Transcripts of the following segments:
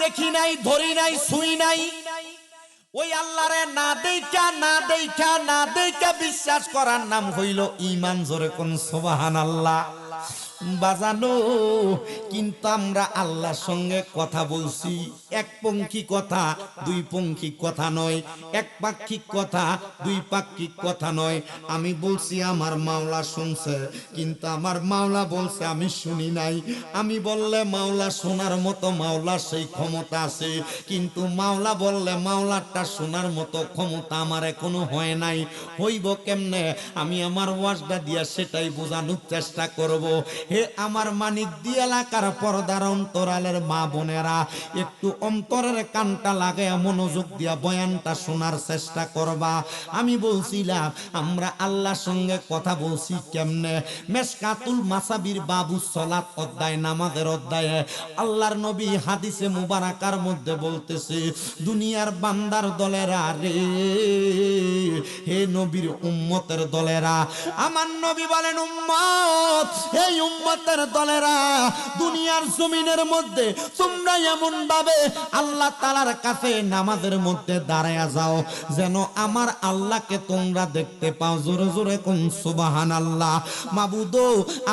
দেখি নাই, ধরি নাই, ছুঁই নাই, ওই আল্লাহরে না দেখা বিশ্বাস করার নাম হইল ঈমান। জোরে কোন সুবহানাল্লাহ। বাজানো, কিন্তু আমরা আল্লাহর সঙ্গে কথা বলছি এক পঙ্খী কথা, দুই পঙ্খী কথা নয়, এক পাক্ষিক কথা, দুই পাক্ষিক কথা নয়। আমি বলছি আমার মাওলা শুনছে, কিন্তু আমার মাওলা বলছে আমি শুনি নাই। আমি বললে মাওলা শোনার মতো মাওলার সেই ক্ষমতা আছে, কিন্তু মাওলা বললে মাওলারটা শোনার মতো ক্ষমতা আমার এখনো হয় নাই। হইব কেমনে? আমি আমার ওয়াজটা দিয়া সেটাই বোঝানোর চেষ্টা করব। হে আমার মানিক দি এলাকার পর্দার অন্তরালের মা বোনেরা, একটু অন্তরের কানটা লাগায় মনোযোগ দিয়া বয়ানটা শোনার চেষ্টা করবা। আমি বলছিলাম আমরা আল্লাহর সঙ্গে কথা বলছি কেমনে। মেশকাতুল মাসাবির বাবু সালাত অধ্যায়, নামাজের অধ্যায়ে আল্লাহর নবী হাদিসে মুবারাকার মধ্যে বলতেছে, দুনিয়ার বান্দার দলেরা রে, হে নবীর উম্মতের দলেরা, আমার নবী বলেন উম্মত, এই উম্মতের দলেরা, দুনিয়ার জমিনের মধ্যে তোমরা এমন ভাবে আল্লাহ তাআলার কাছে নামাজের মধ্যে দাঁড়ায়া যাও যেন আমার আল্লাহকে তোমরা দেখতে পাও। জোরে জোরে কোন সুবহানাল্লাহ। মাবুদ,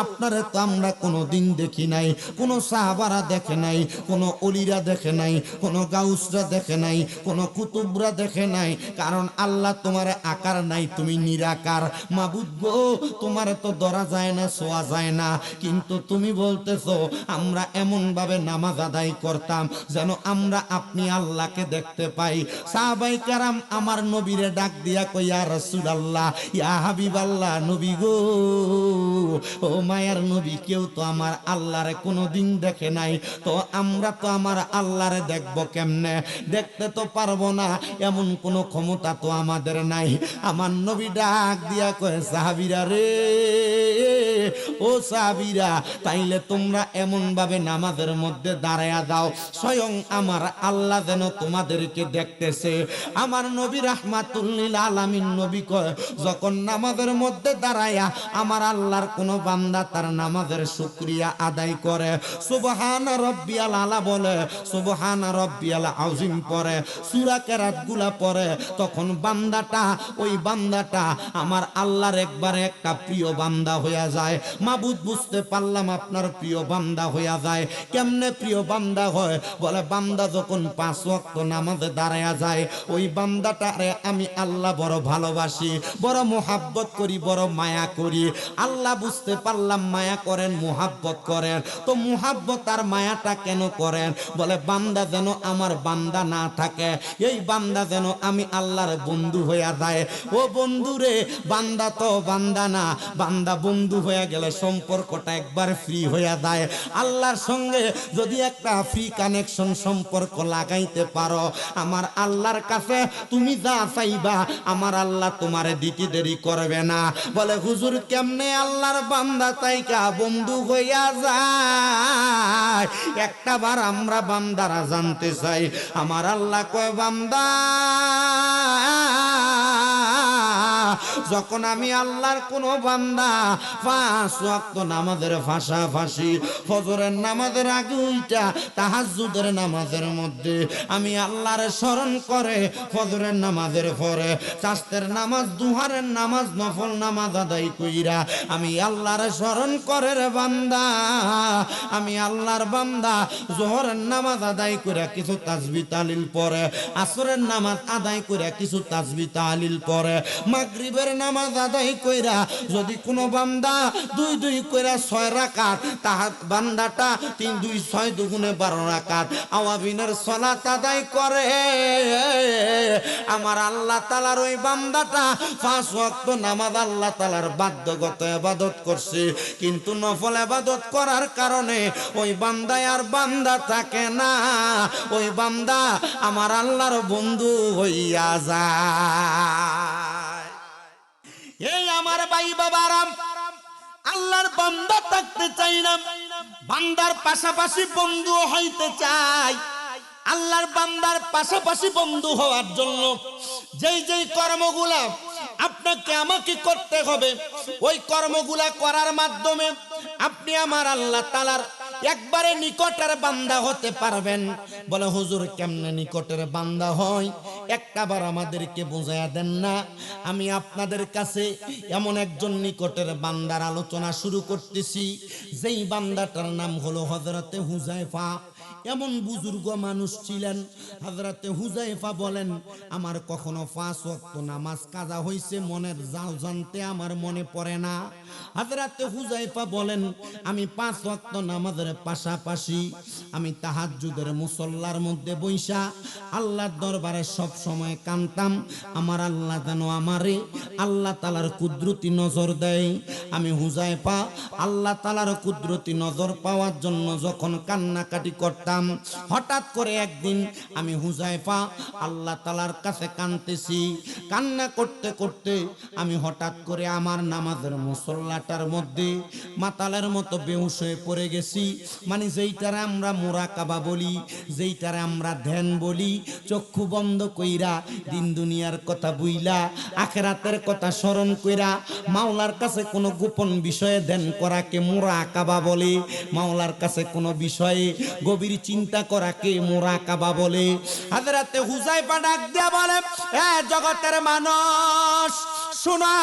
আপনারে তো আমরা কোনোদিন দেখি নাই, কোন সাহাবারা দেখে নাই, কোন অলিরা দেখে নাই, কোন গাউসরা দেখে নাই, কোন কুতুবরা দেখে নাই, কারণ আল্লাহ তোমারে আকার নাই, তুমি নিরাকার। মাবুদ গো, তোমারে তো ধরা যায় না, ছোঁয়া যায় না, কিন্তু তুমি বলতেছো আমরা এমন ভাবে নামাজ আদায় করতাম যেন আমরা আপনি আল্লাহকে দেখতে পাই। সাহাবায়ে কেরাম আমার নবীরে ডাক দিয়া কই, ইয়া রাসূলুল্লাহ, ইয়া হাবিবাল্লাহ, নবী গো, ও মায়ার নবী, কেউ তো আমার আল্লাহরে কোনোদিন দেখে নাই, তো আমরা তো আমার আল্লাহরে দেখব কেমনে? দেখতে তো পারবো না, এমন কোনো ক্ষমতা তো আমাদের নাই। আমার নবী ডাক দিয়া কয়, সাহাবীরা রে, ও সাহাবীরা, তাইলে তোমরা এমন ভাবে নামাজের মধ্যে দাঁড়ায়া দাও স্বয়ং আমার আল্লাহ যেন তোমাদেরকে দেখতেছে। আমার নবী রাহমাতুল লিল আলামিন নবী কয়, যখন নামাজের মধ্যে দাঁড়ায়া আমার আল্লাহর কোন বান্দা তার নামাজের শুকরিয়া আদায় করে, সুবহানা রাব্বিয়াল আলা বলে, সুবহানা রাব্বিয়াল আযীম পড়ে, সূরা কেরাতগুলা পড়ে, তখন বান্দাটা, ওই বান্দাটা আমার আল্লাহর একবারে একটা প্রিয় বান্দা হইয়া যায়। মাবুদ, বুঝতে পারলাম আপনার প্রিয় বান্দা হইয়া যায়। কেমনে প্রিয় বান্দা হয়? বলে, বান্দা যখন 5 ওয়াক্ত নামাজে দাঁড়ায়া যায়, ওই বান্দাটারে আমি আল্লাহ বড় ভালোবাসি, বড় মোহাব্বত করি, বড় মায়া করি। আল্লাহ বুঝতে পারলাম মায়া করেন, মোহাব্বত করেন। তো মোহাব্বত আর মায়াটা কেন করেন? বলে, বান্দা যেন আমার বান্দা না থাকে, এই বান্দা যেন আমি আল্লাহর বন্ধু হইয়া যায়। ও বন্ধু রে, বান্দা তো বান্দা না, বান্দা বন্ধু হয়ে গেলে সম্পর্কটা একবার ফ্রি হইয়া যায়। আল্লাহর সঙ্গে যদি একটা ফ্রি কানেকশন সম্পর্ক লাগাইতে পারো, আমার আল্লাহর কাছে তুমি যা চাইবা আমার আল্লাহ তোমারে দিতে দেরি করবে না। বলে, হুজুর কেমনে আল্লাহর বান্দা তাইকা বন্ধু হইয়া যায়? একটা বার আমরা বান্দারা জানতে চাই। আমার আল্লাহ কয়, বান্দা, যখন আমি আল্লাহর কোন বান্দা 5 ওয়াক্ত নামাজের ফাঁসাফাঁসি, ফজরের নামাজের আগে ওইটা, তাহাজ্জুদের নামাজের মধ্যে আমি আল্লাহর স্মরণ করে, ফজরের নামাজের পরে চাষতের নামাজ, দুহারের নামাজ, নফল নামাজ আদায় কইরা আমি আল্লাহর স্মরণ করে রে বান্দা, আমি আল্লাহর বান্দা জোহরের নামাজ আদায় করে কিছু তাসবিহ তাহলিল পরে, আসরের নামাজ আদায় করে কিছু তাসবিহ তাহলিল পরে, মাগরিবের নামাজ আদায় কইরা যদি কোনো বান্দা 2 কইরা 6 রাকাত, তাহার বান্দাটা 3 2 6 দুগুণে 12 রাকাত আওয়াবিনের সালাত আদায় করে, আমার আল্লাহ তাআলার ওই বান্দাটা 5 ওয়াক্ত নামাজ আল্লাহ তাআলার বাধ্যগত ইবাদত করছে, কিন্তু নফল ইবাদত করার কারণে ওই বান্দায় আর বান্দা থাকে না, ওই বান্দা আমার আল্লাহর বন্ধু হইয়া যায়। এই আমার ভাই বাবারা, আল্লাহর বান্দা থাকতে চাই না, বান্দার পাশাপাশি বন্ধু হইতে চাই। আল্লাহর বান্দার পাশাপাশি বন্ধু হওয়ার জন্য যেই কর্মগুলা আপনাকে আমাকে করতে হবে, ওই কর্মগুলা করার মাধ্যমে আপনি আমার আল্লাহ তাআলার একবারে নিকটের বান্দা হতে পারবেন। বলে হুজুর কেমনে নিকটের বান্দা হয়, একটাবার আমাদেরকে বুঝাইয়া দেন না। আমি আপনাদের কাছে এমন একজন নিকটের বান্দার আলোচনা শুরু করতেছি, যেই বান্দাটার নাম হলো হযরতে হুযায়ফা। এমন বুজুর্গ মানুষ ছিলেন। হযরতে হুযায়ফা বলেন, আমার কখনো 5 ওয়াক্ত নামাজ কাজা হইছে মনের যাও জানতে আমার মনে পড়ে না। হযরতে হুযায়ফা বলেন, আমি 5 ওয়াক্ত নামাজের পাশাপাশি আমি তাহাজ্জুদের মুসল্লার মধ্যে বইসা আল্লাহর দরবারে সব সময় কাঁদতাম, আমার আল্লাহ যেন আমারে আল্লাহ তাআলার কুদরতি নজর দেয়। আমি হুযায়ফা আল্লাহ তাআলার কুদরতি নজর পাওয়ার জন্য যখন কান্নাকাটি করতাম, হঠাৎ করে একদিন আমি হুযায়ফা আল্লাহ তাআলার কাছে কাঁদতেছি, কান্না করতে করতে আমি হঠাৎ করে আমার নামাজের মুসল্লাটার মধ্যে মাতালের মতো বেহুশ হয়ে পড়ে গেছি। মানে যেইটারে আমরা মুরাকাবা বলি, যেইটারে আমরা ধ্যান বলি, চক্ষু বন্ধ কইরা দিন দুনিয়ার কথা বুইলা আখিরাতের কথা স্মরণ কইরা মাওলার কাছে কোনো গোপন বিষয়ে ধ্যান করাকে মুরাকাবা বলে, মাওলার কাছে কোনো বিষয়ে গভীর চিন্তা করাকে মুরাকাবা বলে। হযরতে হুযায়ফা ডাক দিয়া বলে, এ জগতের মানুষ শোনা,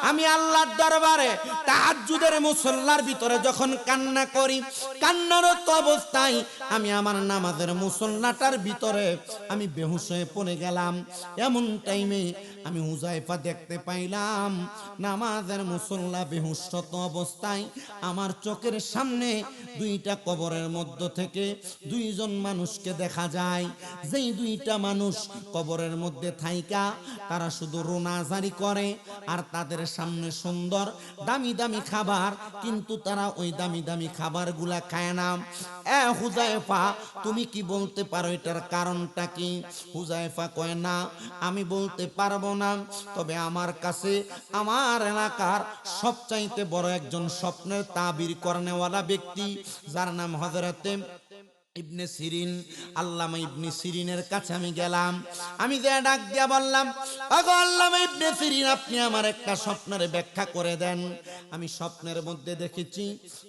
আমি আল্লাহর দরবারে তাহাজ্জুদের মুসল্লার ভিতরে যখন কান্না করি, কান্নারত অবস্থায় আমি আমার নামাজের মুসল্লাটার ভিতরে আমি বেহুশ হয়ে পড়ে গেলাম। এমন টাইমে আমি হুযায়ফা দেখতে পাইলাম নামাজের মুসল্লা বেহুশরত অবস্থায় আমার চোখের সামনে দুইটা কবরের মধ্য থেকে দুইজন মানুষকে দেখা যায়। যেই দুইটা মানুষ কবরের মধ্যে থাইকা তারা শুধু রোনাজারি করে, আর তাদের সামনে সুন্দর দামি দামি খাবার, কিন্তু তারা ওই দামি দামি খাবারগুলা খায় না। এ হুযায়ফা, তুমি কি বলতে পারো এটার কারণটা কি? হুযায়ফা কয়, না আমি বলতে পারবো না, তবে আমার কাছে আমার এলাকার সবচাইতে বড় একজন স্বপ্নের তাবির করেনেওয়ালা ব্যক্তি, যার নাম হযরতে ইবনে সিরিন, আল্লামা ইবনে সিরিনের কাছে আমি গেলাম। আমি যে ডাক দিয়া বললাম, ওগো আল্লামা ইবনে সিরিন, আপনি আমার একটা স্বপ্নের ব্যাখ্যা করে দেন। আমি স্বপ্নের মধ্যে দেখেছি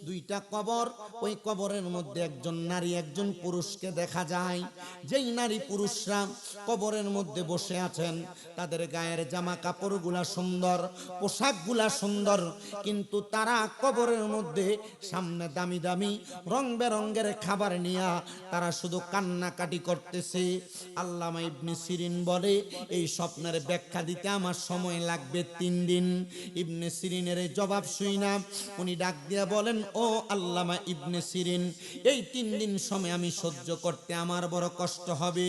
দুইটা কবর, ওই কবরের মধ্যে একজন নারী একজন পুরুষকে দেখা যায়। যেই নারী পুরুষরা কবরের মধ্যে বসে আছেন, তাদের গায়ের জামা কাপড়গুলা সুন্দর, পোশাকগুলা সুন্দর, কিন্তু তারা কবরের মধ্যে সামনে দামি দামি রং বেরঙ্গের খাবার নিয়ে তারা শুধু কান্নাকাটি করতেছে। আল্লামা ইবনে সিরিন বলে, এই স্বপ্নের ব্যাখ্যা দিতে আমার সময় লাগবে 3 দিন। ইবনে সিরিনের জবাব শুইনা উনি ডাক দিয়া বলেন, ও আল্লামা ইবনে সিরিন, এই 3 দিন সময় আমি সহ্য করতে আমার বড় কষ্ট হবে,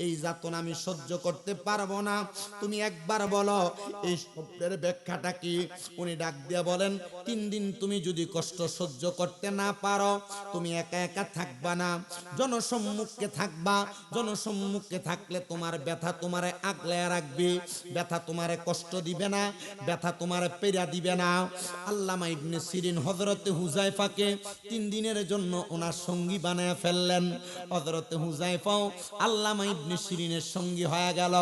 এই যাতনা আমি সহ্য করতে পারবো না, তুমি একবার বলো এই স্বপ্নের ব্যাখ্যাটা কি? উনি ডাক দিয়া বলেন, 3 দিন তুমি যদি কষ্ট সহ্য করতে না পারো, তুমি একা একা থাকবা না, জনসম্মুখে থাকবা। জনসম্মুখে থাকলে তোমার ব্যথা তোমারে আগলায় রাখবে, ব্যথা তোমারে কষ্ট দিবে না, ব্যথা তোমারে পেরা দিবে না। আল্লামা ইবনে সিরিন হযরতে হুযায়ফাকে 3 দিনের জন্য ওনার সঙ্গী বানায় ফেললেন। হযরতে হুযায়ফাও আল্লামা ইবনে সিরিনের সঙ্গী হয়ে গেল।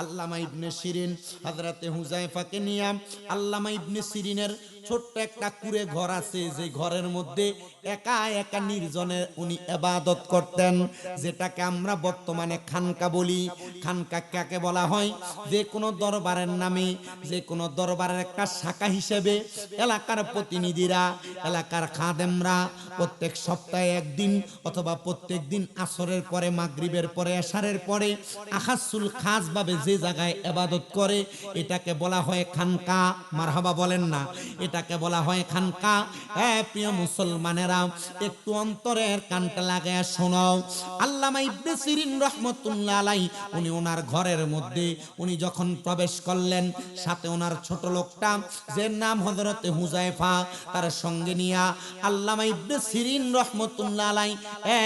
আল্লামা ইবনে সিরিন হযরতে হুযায়ফাকে নিয়ে আল্লামা ইবনে সিরিনের ছোট্ট একটা কুঁড়ে ঘর আছে, যে ঘরের মধ্যে একা একা নির্জনে উনি ইবাদত করতেন, যেটাকে আমরা বর্তমানে খানকা বলি। খানকা কাকে বলা হয়? যে কোনো দরবারের নামে, যে কোনো দরবারের একটা শাখা হিসেবে এলাকার প্রতিনিধিরা, এলাকার খাদেমরা প্রত্যেক সপ্তাহে একদিন অথবা প্রত্যেক দিন আসরের পরে, মাগরিবের পরে, এশারের পরে আখাসুল খাস ভাবে যে জায়গায় ইবাদত করে, এটাকে বলা হয় খানকা। মারহাবা বলেন না? এটাকে বলা হয় খানকা। প্রিয় মুসলমানেরা, একটু অন্তরের কানটা লাগায় শোনো। আল্লামা ইবনে সিরিন রাহমাতুল্লাহ আলাইহি উনি ওনার ঘরের মধ্যে উনি যখন প্রবেশ করলেন, সাথে ওনার ছোট লোকটা যে নাম হযরতে হুযায়ফা, তার সঙ্গে নিয়া আল্লামা ইবনে সিরিন রাহমাতুল্লাহ আলাইহি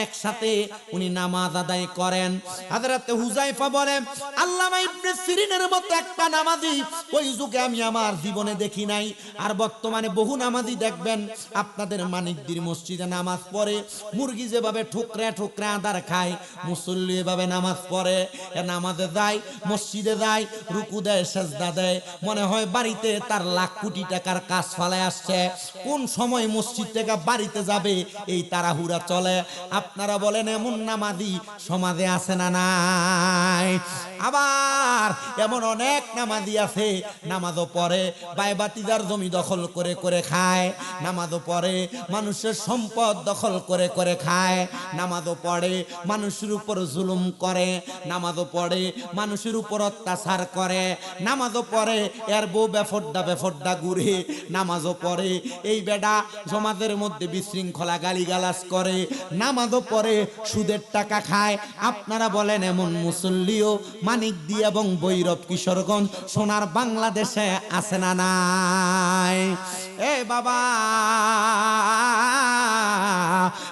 একসাথে উনি নামাজ আদায় করেন। হযরতে হুযায়ফা বলেন, আল্লামা ইবনে সিরিনের মতো একটা নামাজি ওই যুগে আমি আমার জীবনে দেখি নাই। আর বর্তমানে বহু নামাজি দেখবেন আপনাদের মানিকদির মসজিদে নামাজ পড়ে, মুরগি যেভাবে ঠুকরা ঠুকরা আদার খায়, মুসল্লি এভাবে নামাজ পড়ে। নামাজে যায়, মসজিদে যায়, রুকু দেয়, সেজদা দেয়, মনে হয় বাড়িতে তার লাখ কোটি টাকার কাজ ফালায় আসছে, কোন সময় মসজিদ থেকে বাড়িতে যাবে এই তাড়াহুড়া চলে। আপনারা বলেন এমন নামাজি সমাজে আছে না নাই? আবার এমন অনেক নামাজি আছে, নামাজও পড়ে, বাইবাতিদার জমি দখল করে করে খায়, নামাজও পড়ে, মানুষের সম্পদ দখল করে করে খায়, নামাজও পড়ে, মানুষের উপর জুলুম করে, নামাজও পড়ে, মানুষের উপর অত্যাচার করে, নামাজও পড়ে, এর বউ বেফড্ডা বেফড্ডা ঘুরে, নামাজও পড়ে, এই বেডা সমাজের মধ্যে বিশৃঙ্খলা গালিগালাজ করে, নামাজও পড়ে, সুদের টাকা খায়। আপনারা বলেন এমন মুসল্লিও মানিকদি এবং ভৈরব কিশোরগঞ্জ সোনার বাংলাদেশে আছে না নাই? এ বাবা,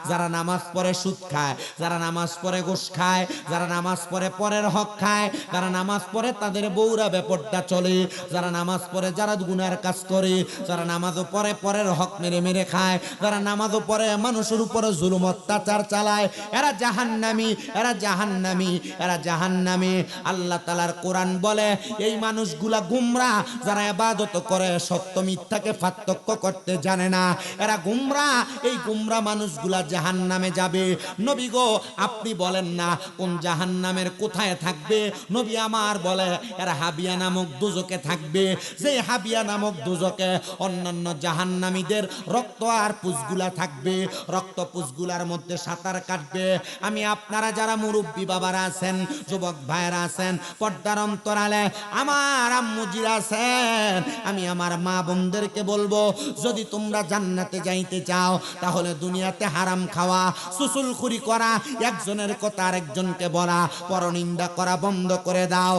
যারা নামাজ পড়ে সুদ খায়, যারা নামাজ পড়ে ঘুষ খায়, যারা নামাজ পড়ে পরের হক খায়, যারা নামাজ পড়ে তাদের বউরা বেপরদা চলে, যারা নামাজ পড়ে যারা গুনার কাজ করে, যারা নামাজও পড়ে পরের হক মেরে মেরে খায়, যারা নামাজও পড়ে মানুষের উপরে জুলুম অত্যাচার চালায়, এরা জাহান্নামী, এরা জাহান্নামী, এরা জাহান্নামী। আল্লাহ তাআলার কোরআন বলে এই মানুষগুলা গুমরা, যারা ইবাদত করে সত্য মিথ্যাকে পার্থক্য করতে জানে না, এরা গুমরা। এই গুমরা মানুষগুলা জাহান্নামে যাবে। নবী গো, আপনি বলেন না কোন জাহান্নামের কোথায় থাকবে? নবী আমার বলে এরা হাবিয়া নামক দোজকে থাকবে। যে হাবিয়া নামক দোজকে অন্যান্য জাহান্নামীদের রক্ত আর পুষগুলা থাকবে, রক্ত পুষগুলার মধ্যে সাঁতার কাটবে। আমি আপনারা যারা মুরব্বী বাবারা আছেন, যুবক ভাইরা আছেন, পর্দার অন্তরালে আমার আম্মুজিরা আছেন, আমি আমার মা বোনদেরকে বলবো, যদি তোমরা জান্নাতে যাইতে চাও তাহলে দুনিয়াতে হারাম খাওয়া, সুসুলখুরি করা, একজনের কথা আরেকজনকে বলা, পরনিন্দা করা বন্ধ করে দাও।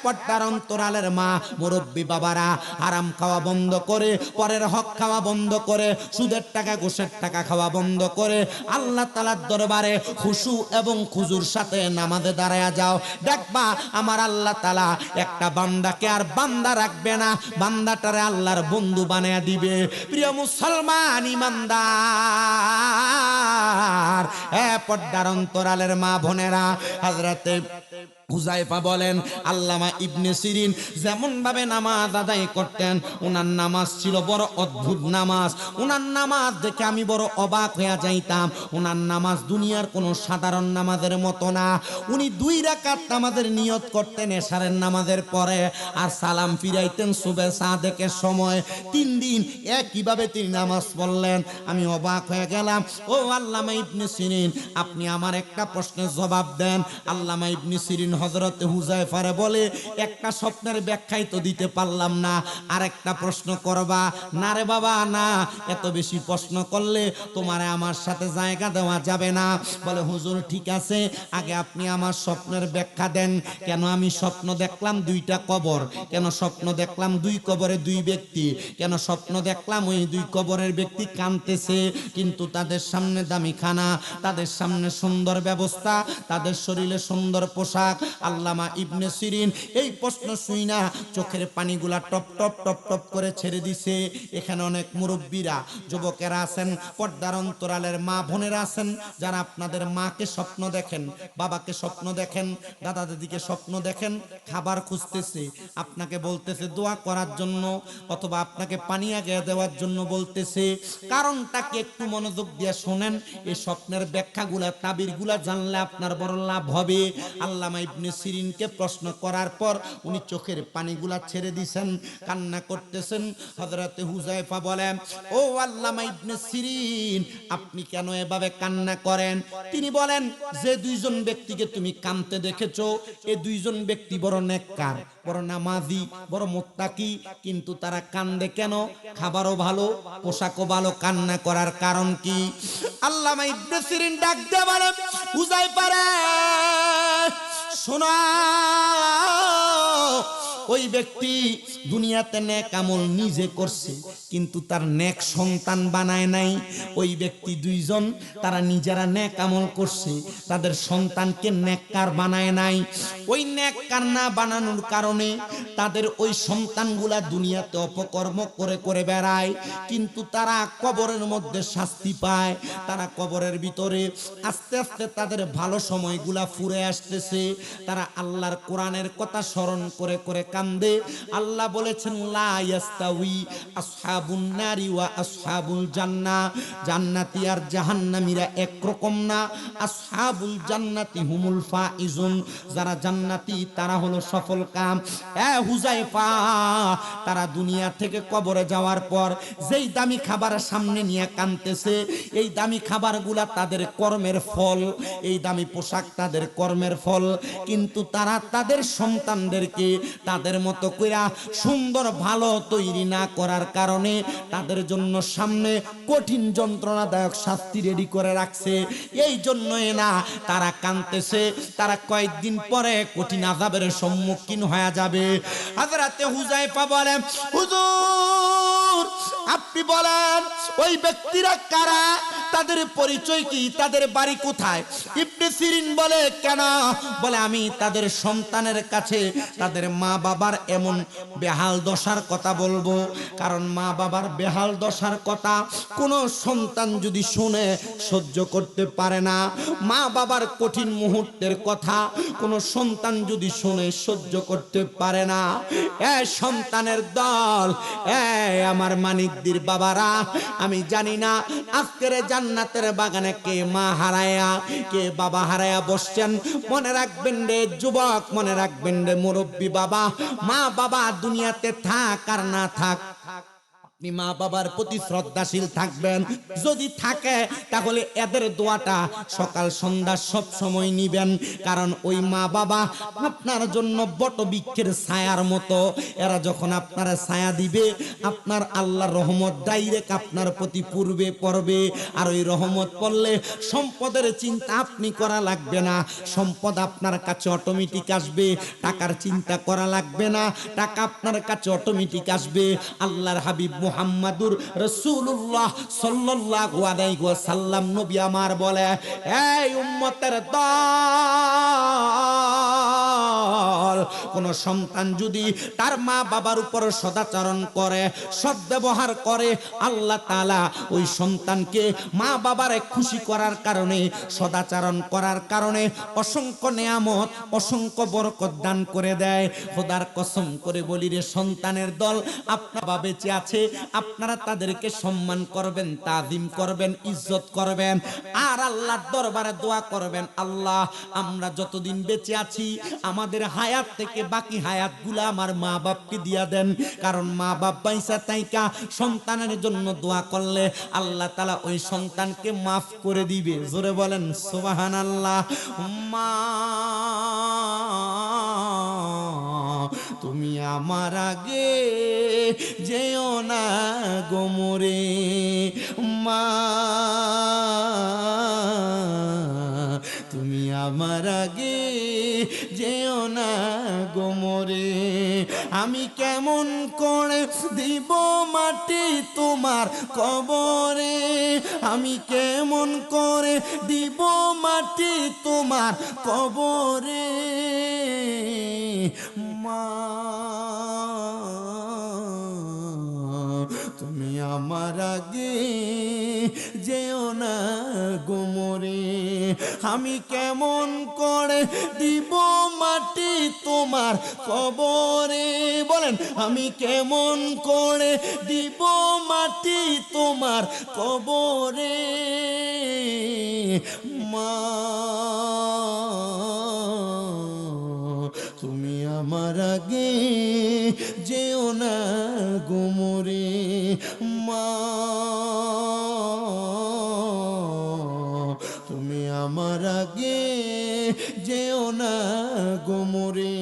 পর্দার অন্তরালের মা মুরব্বী বাবারা, হারাম খাওয়া বন্ধ করে, পরের হক খাওয়া বন্ধ করে, সুদের টাকা ঘুষের টাকা খাওয়া বন্ধ করে আল্লাহ তাআলার দরবারে খুশু এবং খুজুর সাথে নামাজে দাঁড়ায়া যাও। দেখবা আমার আল্লাহ তাআলা একটা বান্দাকে আর বান্দা রাখবে না, বান্দাটারে আল্লাহর বন্ধু বানায়া দিবে। প্রিয় মুসলমান ইমানদার, পর্দার অন্তরালের মা বোনেরা, হযরতে হুযায়ফা বলেন আল্লামা ইবনে সিরিন যেমন ভাবে নামাজ আদায় করতেন, ওনার নামাজ ছিল বড় অদ্ভুত নামাজ। ওনার নামাজ দেখে আমি বড় অবাক হয়ে যাইতাম। ওনার নামাজ দুনিয়ার কোনো সাধারণ নামাজের মতো না। উনি 2 রাকাত নামাজের নিয়ত করতেন এশারের নামাজের পরে, আর সালাম ফিরাইতেন সুবহে সাদেকের সময়। 3 দিন একইভাবে তিনি নামাজ পড়লেন। আমি অবাক হয়ে গেলাম। ও আল্লামা ইবনে সিরিন, আপনি আমার একটা প্রশ্নের জবাব দেন। আল্লামা ইবনে সিরিন হযরতে হুযায়ফারে বলে, একটা স্বপ্নের ব্যাখ্যাই তো দিতে পারলাম না, আরেকটা প্রশ্ন করবা? না রে বাবা না, এত বেশি প্রশ্ন করলে তোমারে আমার সাথে জায়গা দেওয়া যাবে না। বলে হুজুর ঠিক আছে, আগে আপনি আমার স্বপ্নের ব্যাখ্যা দেন। কেন আমি স্বপ্ন দেখলাম 2টা কবর? কেন স্বপ্ন দেখলাম 2 কবরে 2 ব্যক্তি? কেন স্বপ্ন দেখলাম ওই 2 কবরের ব্যক্তি কাঁদতেছে, কিন্তু তাদের সামনে দামি খানা, তাদের সামনে সুন্দর ব্যবস্থা, তাদের শরীরে সুন্দর পোশাক। আল্লামা ইবনে সিরিন এই প্রশ্ন শুইনা চোখের পানিগুলা টপ টপ টপ টপ করে ছেড়ে দিছে। এখানে অনেক মুরব্বীরা, যুবকেরা আছেন, পর্দার অন্তরালের মা বোনেরা আছেন, যারা আপনাদের মাকে স্বপ্ন দেখেন, বাবাকে স্বপ্ন দেখেন, দাদা দাদিকে স্বপ্ন দেখেন, খাবার খুঁজতেছে, আপনাকে বলতেছে দোয়া করার জন্য, অথবা আপনাকে পানি আগে দেওয়ার জন্য বলতেছে। কারণটাকে একটু মনোযোগ দিয়ে শোনেন। এই স্বপ্নের ব্যাখ্যাগুলা, তাবিরগুলা জানলে আপনার বড় লাভ হবে। আল্লামা ইবনে সিরিনকে প্রশ্ন করার পর উনি চোখের পানিগুলা ছেড়ে দিয়েছেন, কান্না করতেছেন। হযরতে হুযায়ফা বলেন, ও আল্লামা ইবনে সিরিন, আপনি কেন এভাবে কান্না করেন? তিনি বলেন, যে 2 জন ব্যক্তিকে তুমি কাঁদতে দেখেছো, এই 2 জন ব্যক্তি বড় নেককার, বড় নামাজি, বড় মুত্তাকি, কিন্তু তারা কান্দে কেন? খাবারও ভালো, পোশাকও ভালো, কান্না করার কারণ কি? আল্লামা ইবনে সিরিন ডাক দিয়ে বলেন, হুযায়ফা রে শোনো, ওই ব্যক্তি দুনিয়াতে নেক আমল নিজে করছে কিন্তু তার নেক সন্তান বানায় নাই। ওই ব্যক্তি দুইজন তারা নিজেরা নেক আমল করছে, তাদের সন্তানকে নেককার বানায় নাই। ওই নেককার না বানানোর কারণে তাদের ওই সন্তানগুলা দুনিয়াতে অপকর্ম করে করে বেড়ায়, কিন্তু তারা কবরের মধ্যে শাস্তি পায়। তারা কবরের ভিতরে আস্তে আস্তে তাদের ভালো সময়গুলা ফুরে আসতেছে। তারা আল্লাহর কোরআনের কথা স্মরণ করে করে কান্দে। আল্লাহ বলেছেন লা ইয়াস্তাউই আসহাবুন নারি ওয়া আসহাবুল জান্নাহ, জান্নাতি আর জাহান্নামীরা একরকম না। আসহাবুল জান্নাতি হুমুল ফাইজুন, যারা জান্নাতি তারা হলো সফল কাম। হুযায়ফা, তারা দুনিয়া থেকে কবরে যাওয়ার পর যেই দামি খাবার সামনে নিয়ে কাঁদতেছে, এই দামি খাবারগুলা তাদের কর্মের ফল, এই দামি পোশাক তাদের কর্মের ফল, কিন্তু তারা তাদের সন্তানদেরকে তাদের মতো কইরা সুন্দর ভালো তৈরি না করার কারণে তাদের জন্য সামনে কঠিন যন্ত্রণাদায়ক শাস্তি রেডি করে রাখছে। এই জন্যই না তারা কাঁদতেছে, তারা কয়েকদিন পরে কঠিন আযাবের সম্মুখীন হয়ে যাবে। হযরতে হুযায়ফা বলেন, হুজুর আপনি বলেন ওই ব্যক্তিরা কারা, তাদের পরিচয় কি, তাদের বাড়ি কোথায়? ইবনে সিরিন বলে কেন? বলে আমি তাদের সন্তানের কাছে তাদের মা বাবার এমন বেহাল দশার কথা বলবো, কারণ মা বাবার বেহাল দশার কথা কোন সন্তান যদি শুনে সহ্য করতে পারে না। মা বাবার কঠিন মুহূর্তের কথা কোন সন্তান যদি শুনে সহ্য করতে পারে না। সন্তানের দল, আমার মানিকদের বাবারা, আমি জানি না আজকের জান্নাতের বাগানে কে মা হারায়া কে বাবা হারায়া বসছেন। মনে রাখবেন রে যুবক, মনে রাখবেন রে মুরব্বী বাবা, মা বাবা দুনিয়াতে থাক আর না থাক, আপনি মা বাবার প্রতি শ্রদ্ধাশীল থাকবেন। যদি থাকে তাহলে এদের দোয়াটা সকাল সন্ধ্যা সব সময় নিবেন, কারণ ওই মা বাবা আপনার জন্য বটবৃক্ষের ছায়ার মতো। এরা যখন আপনার ছায়া দিবে, আপনার আল্লাহর রহমত ডাইরেক্ট আপনার প্রতি পূর্বে পড়বে। আর ওই রহমত পড়লে সম্পদের চিন্তা আপনি করা লাগবে না, সম্পদ আপনার কাছে অটোমেটিক আসবে। টাকার চিন্তা করা লাগবে না, টাকা আপনার কাছে অটোমেটিক আসবে। আল্লাহর হাবিব মুহাম্মাদুর রাসূলুল্লাহ সাল্লাল্লাহু আলাইহি ওয়াসাল্লাম নবী আমার বলে, এই উম্মতের দল, কোন সন্তান যদি তার মা বাবার উপর সদাচরণ করে, সদ্ব্যবহার করে, আল্লাহ তাআলা ওই সন্তানকে মা বাবারে খুশি করার কারণে, সদাচরণ করার কারণে অসংখ্য নেয়ামত, অসংখ্য বরকত দান করে দেয়। খোদার কসম করে বলি রে সন্তানের দল, আপনারা বেঁচে আছে, আপনারা তাদেরকে সম্মান করবেন, তাজিম করবেন, ইজ্জত করবেন, আর আল্লাহর দরবারে দোয়া করবেন, আল্লাহ আমরা যতদিন বেঁচে আছি আমাদের হায়াত থেকে বাকি হায়াতগুলো আমার মা বাপকে দিয়া দেন। কারণ মা বাপ পয়সা তাইকা সন্তানের জন্য দোয়া করলে আল্লাহ তাআলা ওই সন্তানকে মাফ করে দিবে। জোরে বলেন সুবহানাল্লাহ। মা তুমি আমার আগে যেও না গো মোরে, মা তুমি আমার আগে যেও না গো মোরে। আমি কেমন করে দিব মাটি তোমার কবরে, আমি কেমন করে দিব মাটি তোমার কবরে, মা তুমি আমার আগে যেও না গো মোরে। আমি কেমন করে দিব মাটি তোমার কবরে, বলেন আমি কেমন করে দিব মাটি তোমার কবরে, মা তুমি আমার আগে যেও না গো মোরে, মা তুমি আমার আগে যেও না গোমরে।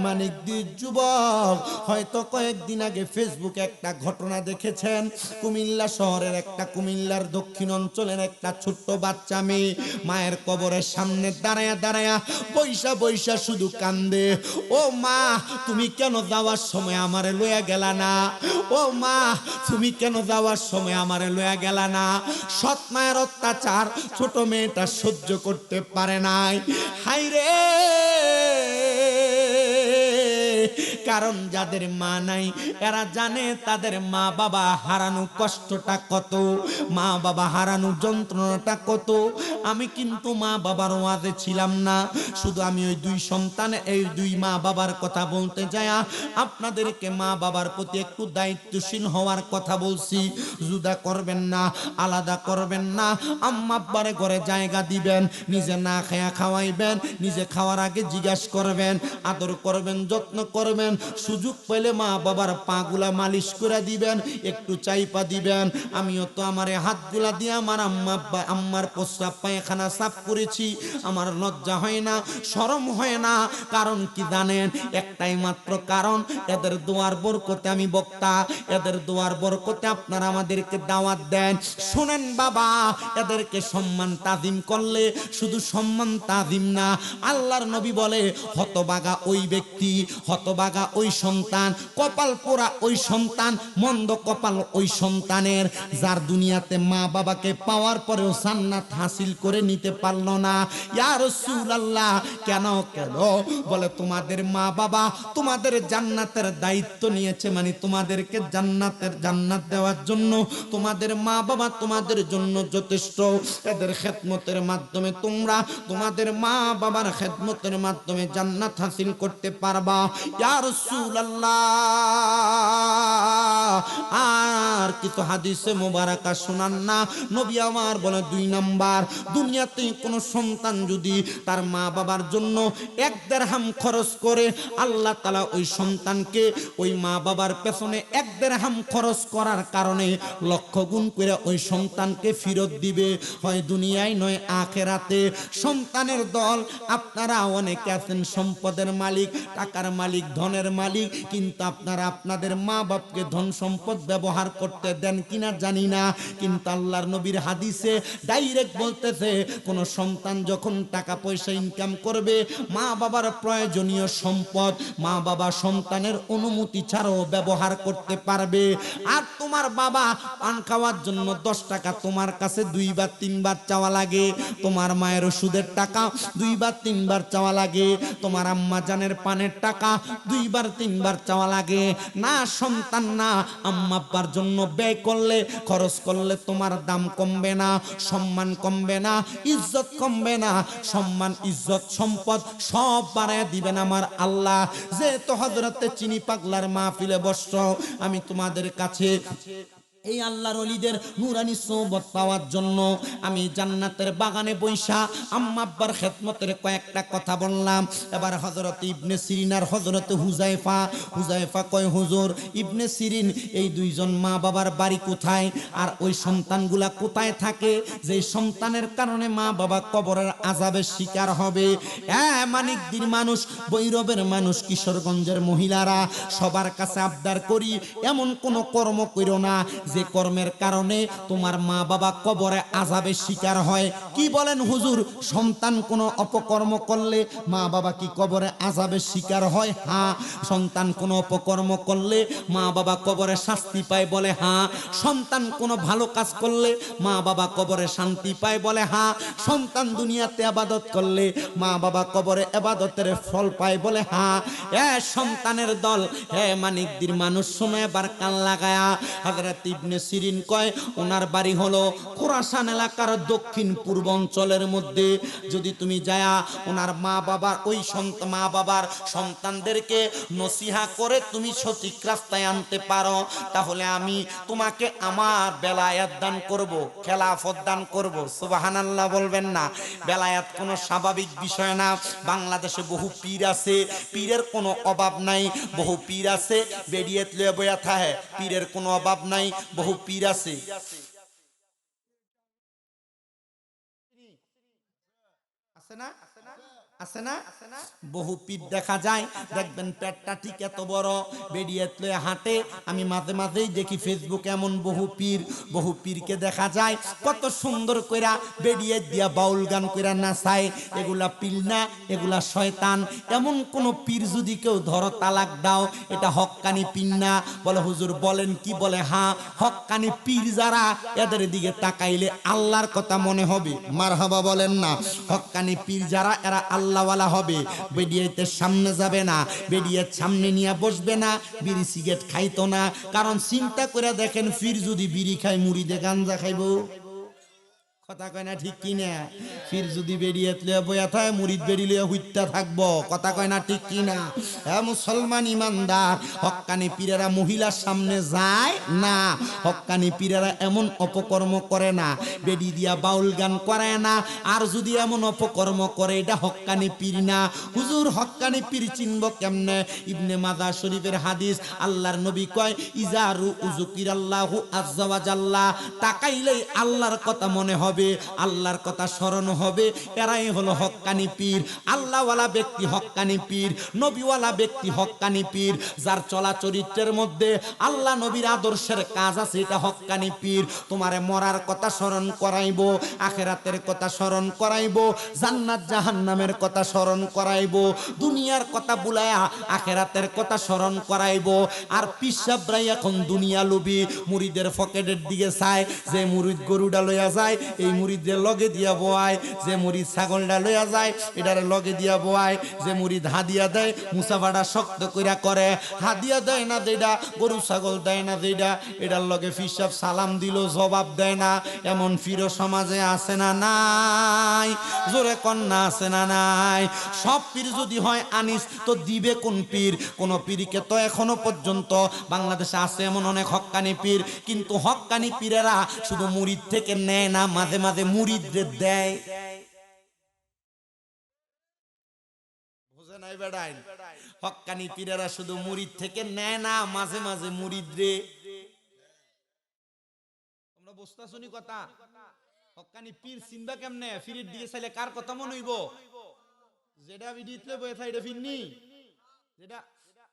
মানিকদির যুবক, হয়তো কয়েকদিন আগে ফেসবুকে একটা ঘটনা দেখেছেন। কুমিল্লা শহরের কুমিল্লার দক্ষিণ অঞ্চলের একটা ছোট্ট বাচ্চা মেয়ে মায়ের কবরের সামনে দাঁড়ায়া দাঁড়ায়া বৈশা বৈশা শুধু কান্দে। ও মা, তুমি কেন যাওয়ার সময় আমারে লইয়া গেলা না? ও মা, তুমি কেন যাওয়ার সময় আমারে লইয়া গেলা না? সৎ মায়ের অত্যাচার ছোট মেয়েটা সহ্য করতে পারে নাই। হায়রে, কারণ যাদের মা নাই এরা জানে তাদের মা বাবা হারানো কষ্টটা কত, মা বাবা হারানো যন্ত্রণাটা কত। আমি কিন্তু মা বাবার ওয়াজে ছিলাম না, শুধু আমি ওই দুই সন্তানে এই দুই মা বাবার কথা বলতে যায় আপনাদেরকে মা বাবার প্রতি একটু দায়িত্বশীল হওয়ার কথা বলছি। জুদা করবেন না, আলাদা করবেন না। আম্মা আব্বারে ঘরে জায়গা দিবেন, নিজে না খেয়া খাওয়াইবেন, নিজে খাওয়ার আগে জিজ্ঞাসা করবেন, আদর করবেন, যত্ন করবেন। সুযোগ পেলে মা বাবার পাগুলা মালিশ করে দিবেন, একটু চাইপা দিবেন। আমিও তো আমার হাতগুলা দিয়ে আমার আম্মার প্রস্রাব পায়খানা সাফ করেছি। আমার লজ্জা হয় না, শরম হয় না। কারণ কি জানেন? একটাই মাত্র কারণ, এদের দোয়ার বরকতে আমি বক্তা, এদের দোয়ার বরকতে আপনারা আমাদেরকে দাওয়াত দেন। শুনেন বাবা, এদেরকে সম্মান তাজিম করলে শুধু সম্মান তাজিম না, আল্লাহর নবী বলে হতবাগা ওই ব্যক্তি, হতবাগা ওই সন্তান, কপাল পোড়া ওই সন্তান, মন্দ কপাল ওই সন্তানের যার দুনিয়াতে মা বাবাকে পাওয়ার পরেও জান্নাত হাসিল করে নিতে পারলো না। ইয়া রাসূলুল্লাহ, কেন কেন? বলে তোমাদের মা বাবা তোমাদের জান্নাতের দায়িত্ব নিয়েছে, মানে তোমাদেরকে জান্নাত দেওয়ার জন্য তোমাদের মা বাবা তোমাদের জন্য যথেষ্ট। এদের খেদমতের মাধ্যমে তোমরা তোমাদের মা বাবার খেদমতের মাধ্যমে জান্নাত হাসিল করতে পারবা। ইয়া রাসূলুল্লাহ, আর কিছু হাদিসে মোবারকা শোনান না? নবী আমার বলে 2 নাম্বার, দুনিয়াতে কোনো সন্তান যদি তার মা বাবার জন্য 1 দিরহাম খরচ করে, আল্লাহ তাআলা ওই সন্তানকে ওই মা বাবার পেছনে 1 দিরহাম খরচ করার কারণে লক্ষ গুণ করে ওই সন্তানকে ফেরত দিবে, হয় দুনিয়ায় নয় আখিরাতে। সন্তানের দল, আপনারা অনেকে আছেন সম্পদের মালিক, টাকার মালিক, ধনের মালিক, কিন্তু আপনারা আপনাদের মা বাপকে ধন সম্পদ ব্যবহার করতে দেন কিনা জানি না। কিন্তু আল্লাহর নবীর হাদিসে ডাইরেক্ট বলতেছে, কোন সন্তান যখন টাকা পয়সা ইনকাম করবে, মা বাবার প্রয়োজনীয় সম্পদ মা বাবা সন্তানের অনুমতি ছাড়াও ব্যবহার করতে পারবে। আর তোমার বাবা পান খাওয়ার জন্য 10 টাকা তোমার কাছে 2 বার 3 বার চাওয়া লাগে, তোমার মায়ের ওষুধের টাকা 2 বার 3 বার চাওয়া লাগে, তোমার আম্মা জানের পানের টাকা 2 বার 3 বার চাওয়া লাগে না? সন্তান না আম্মা আব্বার জন্য ব্যয় করলে, খরচ করলে তোমার দাম কমবে না, সম্মান কমবে না, ইজ্জত কমবে না। সম্মান, ইজ্জত, সম্পদ সব বাড়ায় দিবেন আমার আল্লাহ। যেহেতু হযরতে চিনি পাগলার মাহফিলে বসছো, আমি তোমাদের কাছে এই আল্লাহর ওলিদের নূরানি সোহবত পাওয়ার জন্য আমি জান্নাতের বাগানে বৈশা আম্মা আব্বার খেদমতের কয়েকটা কথা বললাম। এবার হযরত ইবনে সিরিন আর হযরত হুযায়ফা কয়, হুজুর ইবনে সিরিন, এই দুইজন মা বাবার বাড়ি কোথায় আর ওই সন্তানগুলা কোথায় থাকে যে সন্তানের কারণে মা বাবা কবরের আযাবের শিকার হবে? মানিকদির মানুষ, বৈরবের মানুষ, কিশোরগঞ্জের মহিলারা, সবার কাছে আবদার করি, এমন কোন কর্ম কইরো না যে কর্মের কারণে তোমার মা বাবা কবরে আযাবের শিকার হয়। কি বলেন হুজুর, সন্তান কোন অপকর্ম করলে মা বাবা কি কবরে আযাবের শিকার হয়? হ্যাঁ। সন্তান কোন অপকর্ম করলে মা বাবা কবরে শাস্তি পায়? বলে হ্যাঁ। সন্তান কোন ভালো কাজ করলে মা বাবা কবরে শান্তি পায়? বলে হ্যাঁ। সন্তান দুনিয়াতে ইবাদত করলে মা বাবা কবরে ইবাদতের ফল পায়? বলে হ্যাঁ। সন্তানের দল, মানিকদির মানুষ, শোনো এবার কান লাগায়া। হযরত ইবনে সিরিন কয়, ওনার বাড়ি হলো খোরাসান এলাকার দক্ষিণ পূর্ব অঞ্চলের মধ্যে। যদি তুমি যায়া ওনার মা বাবার ওই মা বাবার সন্তানদেরকে নসিহা করে তুমি সঠিক রাস্তায় আনতে পারো, তাহলে আমি তোমাকে আমার বেলায়াত দান করব, খেলাফত দান করব। সুবহানাল্লাহ বলবেন না? বেলায়াত কোনো স্বাভাবিক বিষয় না। বাংলাদেশে বহু পীর আছে, পীরের কোনো অভাব নাই। বহু পীর আছে বেরিয়েত লয়ে বয়া থাকে, পীরের কোনো অভাব নাই। বহু পীর আছে। আছে না? আছে না? বহু পীর দেখা যায়, দেখবেন পেটটা ঠিক এত বড়, বেরিয়ে হাঁটে। আমি মাঝে মাঝেই দেখি ফেসবুকে এমন বহু পীরকে দেখা যায় কত সুন্দর কইরা বেরিয়ে দিয়া বাউল গান কইরা নাচায়। এগুলা পীর না, এগুলা শয়তান। এমন কোন পীর যদি কেউ ধরো তালাক দাও, এটা হক্কানি পীর না। বলে হুজুর বলেন কি? বলে হ্যাঁ, হক্কানি পীর যারা, এদের দিকে তাকাইলে আল্লাহর কথা মনে হবে। মারহাবা বলেন না। হক্কানি পীর যারা, এরা আল্লাহওয়ালা হবে। বেডিয়েতে সামনে যাবে না, বেডিয়ের সামনে নিয়ে বসবে না, বিড়ি সিগারেট খাইতো না। কারণ চিন্তা করে দেখেন, পীর যদি বিড়ি খায়, মুড়িদে গাঞ্জা খাইবো? কথা কয় না ঠিক কিনা? ফির যদি বেরিয়ে বইয়া থাকে, মুরিদ বেরিয়ে হুইটটা থাকবো। কথা কয় না ঠিক কিনা? হ্যাঁ মুসলমান ইমানদার, হক্কানি পীরেরা মহিলার সামনে যায় না। হক্কানি পীরেরা এমন অপকর্ম করে না, বেডি দিয়া বাউল গান করে না। আর যদি এমন অপকর্ম করে, এটা হক্কানি পীর না। হুজুর হক্কানি পীর চিনব কেমনে? ইবনে মাজাহ শরীফের হাদিস, আল্লাহর নবী কয় ইজারু উযুকিরাল্লাহু আযজা ওয়া জাল্লা, তাকাইলেই আল্লাহর কথা মনে হবে, আল্লাহর কথা স্মরণ হবে। এরাই হলো হক্কানি পীর। আল্লাহওয়ালা ব্যক্তি হক্কানি পীর, নবীওয়ালা ব্যক্তি হক্কানি পীর। যার চলা চরিত্রের মধ্যে আল্লাহ নবীর আদর্শের কাজ আছে, এটা হক্কানি পীর। তোমারে মরার কথা স্মরণ করাইবো, আখিরাতের কথা স্মরণ করাইবো, জান্নাত জাহান্নামের কথা স্মরণ করাইবো, দুনিয়ার কথা বুলায়া আখিরাতের কথা স্মরণ করাইবো। আর পিসাবরাই এখন দুনিয়া লোভী, মুরিদের পকেটের দিকে চায়। যে মুরিদ গরুডা লইয়া যায়, এই মুরিদের লগে দিয়া বয়। যে মুরিদ ছাগলটা লইয়া যায়, এটার লগে দিয়া বয়। যে মুরিদ হাদিয়া দেয়, মুসাফাটা শক্ত কইরা করে। হাদিয়া দেয় না যেটা, গরু ছাগল দেয় না যেটা, এটার লগে ফিসাব সালাম দিল জবাব দেয় না। এমন ফিরো সমাজে আছে না নাই? জোরে কন্যা আছে না নাই? সব পীর যদি হয় আনিস, তো দিবে কোন পীর? কোন পীরকে তো এখনো পর্যন্ত বাংলাদেশে আছে এমন অনেক হক্কানি পীর, কিন্তু হক্কানি পীরেরা শুধু মুরিদ থেকে নেয় না, মাঝে মাঝে মুরিদদের দেয়। বুঝে নাই বেড়াই? হক্কানি পীরেরা শুধু মুরিদ থেকে নেয় না, মাঝে মাঝে মুরিদরে। তোমরা বুঝতাছো নি কথা? হক্কানি পীর চিনবা কেমনে? পীরের দিকে চাইলে কার কথা মনে হইব? যেটা ভিডিওতে বয়ে থাকে এটা ফিরনি, যেটা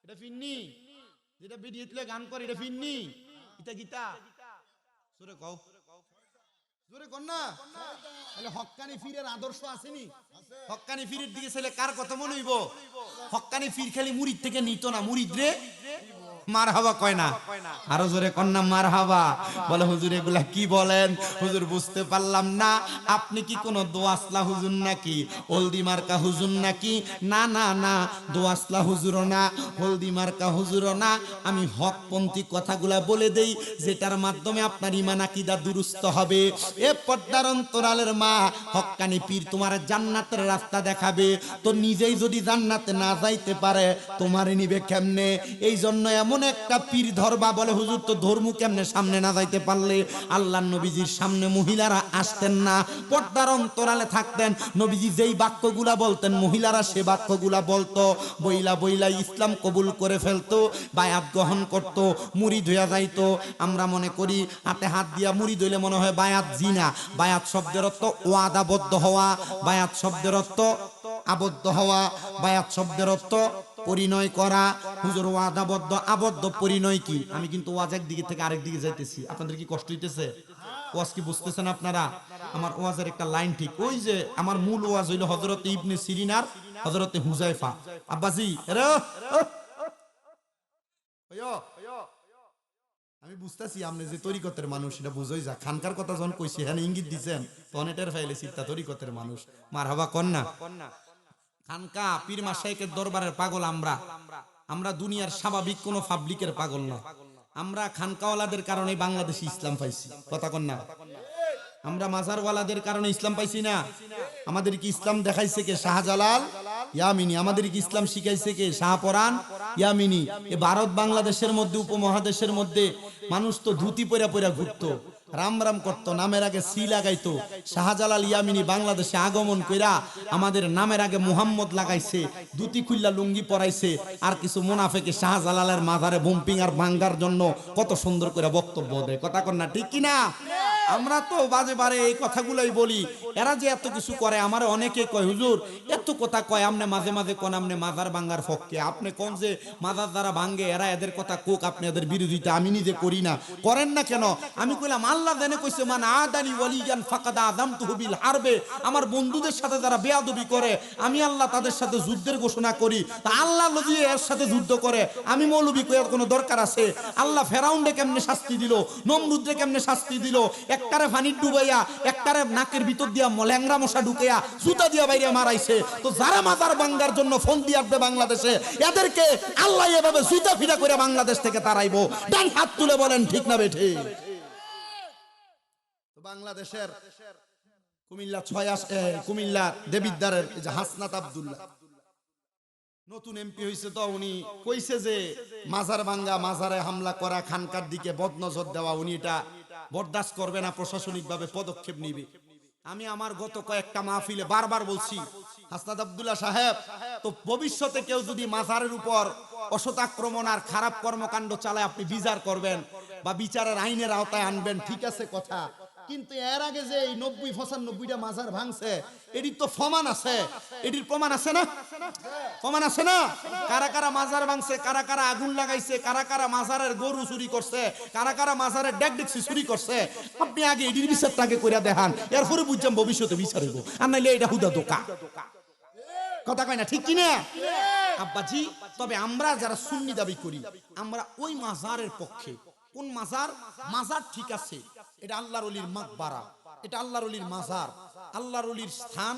এটা ফিরনি, যেটা ভিডিওতে গান করে এটা ফিরনি, এটা গীতা। জোরে কও, জোরে কর না। তাহলে হক্কানি পীরের আদর্শ আসেনি? হক্কানি পীরের দিকে চাইলে কার কথা মনে হইব? হক্কানি পীর খালি মুরিদ থেকে নিত না, মুরিদ রে মারহাবা কয় না। আরো জোরে কন্যা মারহাবা। বলে হুজুর এগুলা কি বলেন? হুজুর বুঝতে পারলাম না, আপনি কি কোন দোয়াসলা হুজুর নাকি, হলদি মার্কা হুজুর নাকি? না না না, দোয়াসলা হুজুরও না, হলদি মার্কা হুজুরও না। আমি হকপন্থী কথাগুলা বলে দেই, যেটার মাধ্যমে আপনার ঈমান আকীদা দুরুস্ত হবে। এ পর্দার অন্তরালের মা, হক্কানি পীর তোমার জান্নাতের রাস্তা দেখাবে, তো নিজেই যদি জান্নাতে না যাইতে পারে, তোমারে নিবে কেমনে? এই জন্য এমন একটা পীর ধরবা। বলে হুজুর তো ধর্ম কেমনে সামনে না যাইতে পারলে? আল্লাহর নবীজির সামনে মহিলারা আসতেন না, পর্দার অন্তরালে থাকতেন। নবীজি যেই বাক্যগুলা বলতেন, মহিলারা সে বাক্যগুলা বলতো। বইলা বইলা ইসলাম কবুল করে ফেলতো, বায়াত গ্রহণ করত, মুরিদ হইয়া যাইতো। আমরা মনে করি হাতে হাত দিয়া মুরিদ হইলে মনে হয় বায়াত জিনা। বায়াত শব্দের অর্থ ওয়াদাবদ্ধ হওয়া, বায়াত শব্দের অর্থ আবদ্ধ হওয়া, বায়াত শব্দের অর্থ পরিণয় করা। হুজুর ওয়াদাবদ্ধ আবদ্ধ পরিণয় কি? আমি কিন্তু ওয়াজ একদিকে থেকে আরেক দিকে যাইতেছি, আপনাদের কি কষ্ট হইতেছে? ওয়াজ কি বুঝতেছেন আপনারা? আমার ওয়াজের একটা লাইন ঠিক, ওই যে আমার মূল ওয়াজ হইল হযরতে ইবনে সিরিন আর হযরতে হুযায়ফা। আব্বাজি আমি বুঝতেছি আপনি যে তরিকতের মানুষ, এটা বুঝই যা। খানকার কথা যখন কইছি, হ্যাঁ ইঙ্গিত দিচ্ছেন, তখন এটার ফাইলে চিন্তা তরিকতের মানুষ। মারহাবা কন্যা। খানকা পীর মাশায়েখের দরবারের পাগল আমরা। আমরা দুনিয়ার স্বাভাবিক কোন পাবলিকের পাগল না। আমরা খানকাওয়ালাদের কারণে বাংলাদেশে ইসলাম পাইছি। কথা কন্যা। আমরা মাজারওয়ালাদের কারণে ইসলাম পাইছি না। আমাদের কি ইসলাম দেখাইছে কে? শাহজালাল ইয়ামিনী। আমাদের কি ইসলাম শিখাইছে কে? শাহপরান ইয়ামিনী। এ ভারত বাংলাদেশের মধ্যে, উপমহাদেশের মধ্যে মানুষ তো ধুতি পরা পরা ঘুরতো, রাম রাম করতো, নামের আগে সি লাগাইতো। শাহজালাল ইয়ামিনী বাংলাদেশে আগমন কইরা আমাদের নামের আগে মুহাম্মদ লাগাইছে, ধুতি খুল্লা লুঙ্গি পরাইছে। আর কিছু মুনাফেকে শাহজালালের মাজারে বুম্পিং আর ভাঙ্গার জন্য কত সুন্দর করে বক্তব্য দেয়। কথা কন্যা ঠিক কিনা? আমরা তো বাজে বারে এই কথাগুলোই বলি। এরা যে এত কিছু করে, আমার অনেকে কয় হুজুর এত কথা কয়, আপনি মাঝে মাঝে কোন আপনি মাজার ভাঙ্গার পক্ষে, আপনি কোন যে মাজার যারা ভাঙ্গে এরা এদের কথা কোক, আপনি এদের বিরোধিতা আমি নিজে করি না, করেন না কেন? আমি কইলাম আল্লাহ জানে কইছে মান আদানি ওয়ালিয়ান ফাকাদ আযামতুহু বিল হারবে। আমার বন্ধুদের সাথে যারা বেয়াদবি করে আমি আল্লাহ তাদের সাথে যুদ্ধের ঘোষণা করি। তা আল্লাহ যদি এর সাথে যুদ্ধ করে আমি মৌলবি কয়ার কোনো দরকার আছে? আল্লাহ ফেরাউনকে কেমনে শাস্তি দিল, নমরুদকে কেমনে শাস্তি দিল, একটারে পানি ডুবাইয়া একটারে নাকের ভিতর দিয়া ল্যাংরা মশা ঢুকাইয়া জুতা দিয়া বাইরে মারাইছে। তো যারা মাজার ভাঙ্গার জন্য ফোন দিয়ে আসবে বাংলাদেশে, এদেরকে আল্লাহ এভাবে জুতা ফিরা করে বাংলাদেশ থেকে তাড়াইবো। ডান হাত তুলে বলেন ঠিক না বেঠে? বাংলাদেশের কুমিল্লা দেবিদ্দারের হাসনাত আব্দুল্লাহ নতুন এমপি হয়েছে, তো উনি কইছে যে মাজার ভাঙ্গা, মাজারে হামলা করা, খানকার দিকে বদনজর দেওয়া উনি এটা বরদাস্ত করবে না, প্রশাসনিক ভাবে পদক্ষেপ নিবে। আমি আমার গত কয়েকটা মাহফিলে বারবার বলছি, হাসনাত আব্দুল্লাহ সাহেব, তো ভবিষ্যতে কেউ যদি মাজারের উপর অসৎ আক্রমণ আর খারাপ কর্মকাণ্ড চালায় আপনি বিচার করবেন বা বিচারের আইনের আওতায় আনবেন, ঠিক আছে কথা। কিন্তু এর আগে যে 90-95টা মাজার ভাঙছে, এটির তো প্রমাণ আছে, এটির প্রমাণ আছে না? প্রমাণ আছে না? কারা কারা মাজার ভাঙছে, কারা কারা আগুন লাগাইছে, কারা কারা মাজারের গরু চুরি করছে, কারা কারা মাজারের ডেকডেকসি চুরি করছে, আপনি আগে এটির বিচারটাকে করে দেখান, এরপরে বুঝছেন ভবিষ্যতে বিচার হইব। আর নাইলে এটা হুদা দোকা, কথা কয় না, ঠিক কিনা আব্বাজি? তবে আমরা যারা সুন্নি দাবি করি, আমরা ওই মাজারের পক্ষে। কোন মাজার? মাজার ঠিক আছে, এটা আল্লাহর ওলির মাকবারা, এটা আল্লাহর ওলির মাজার, আল্লাহর ওলির স্থান।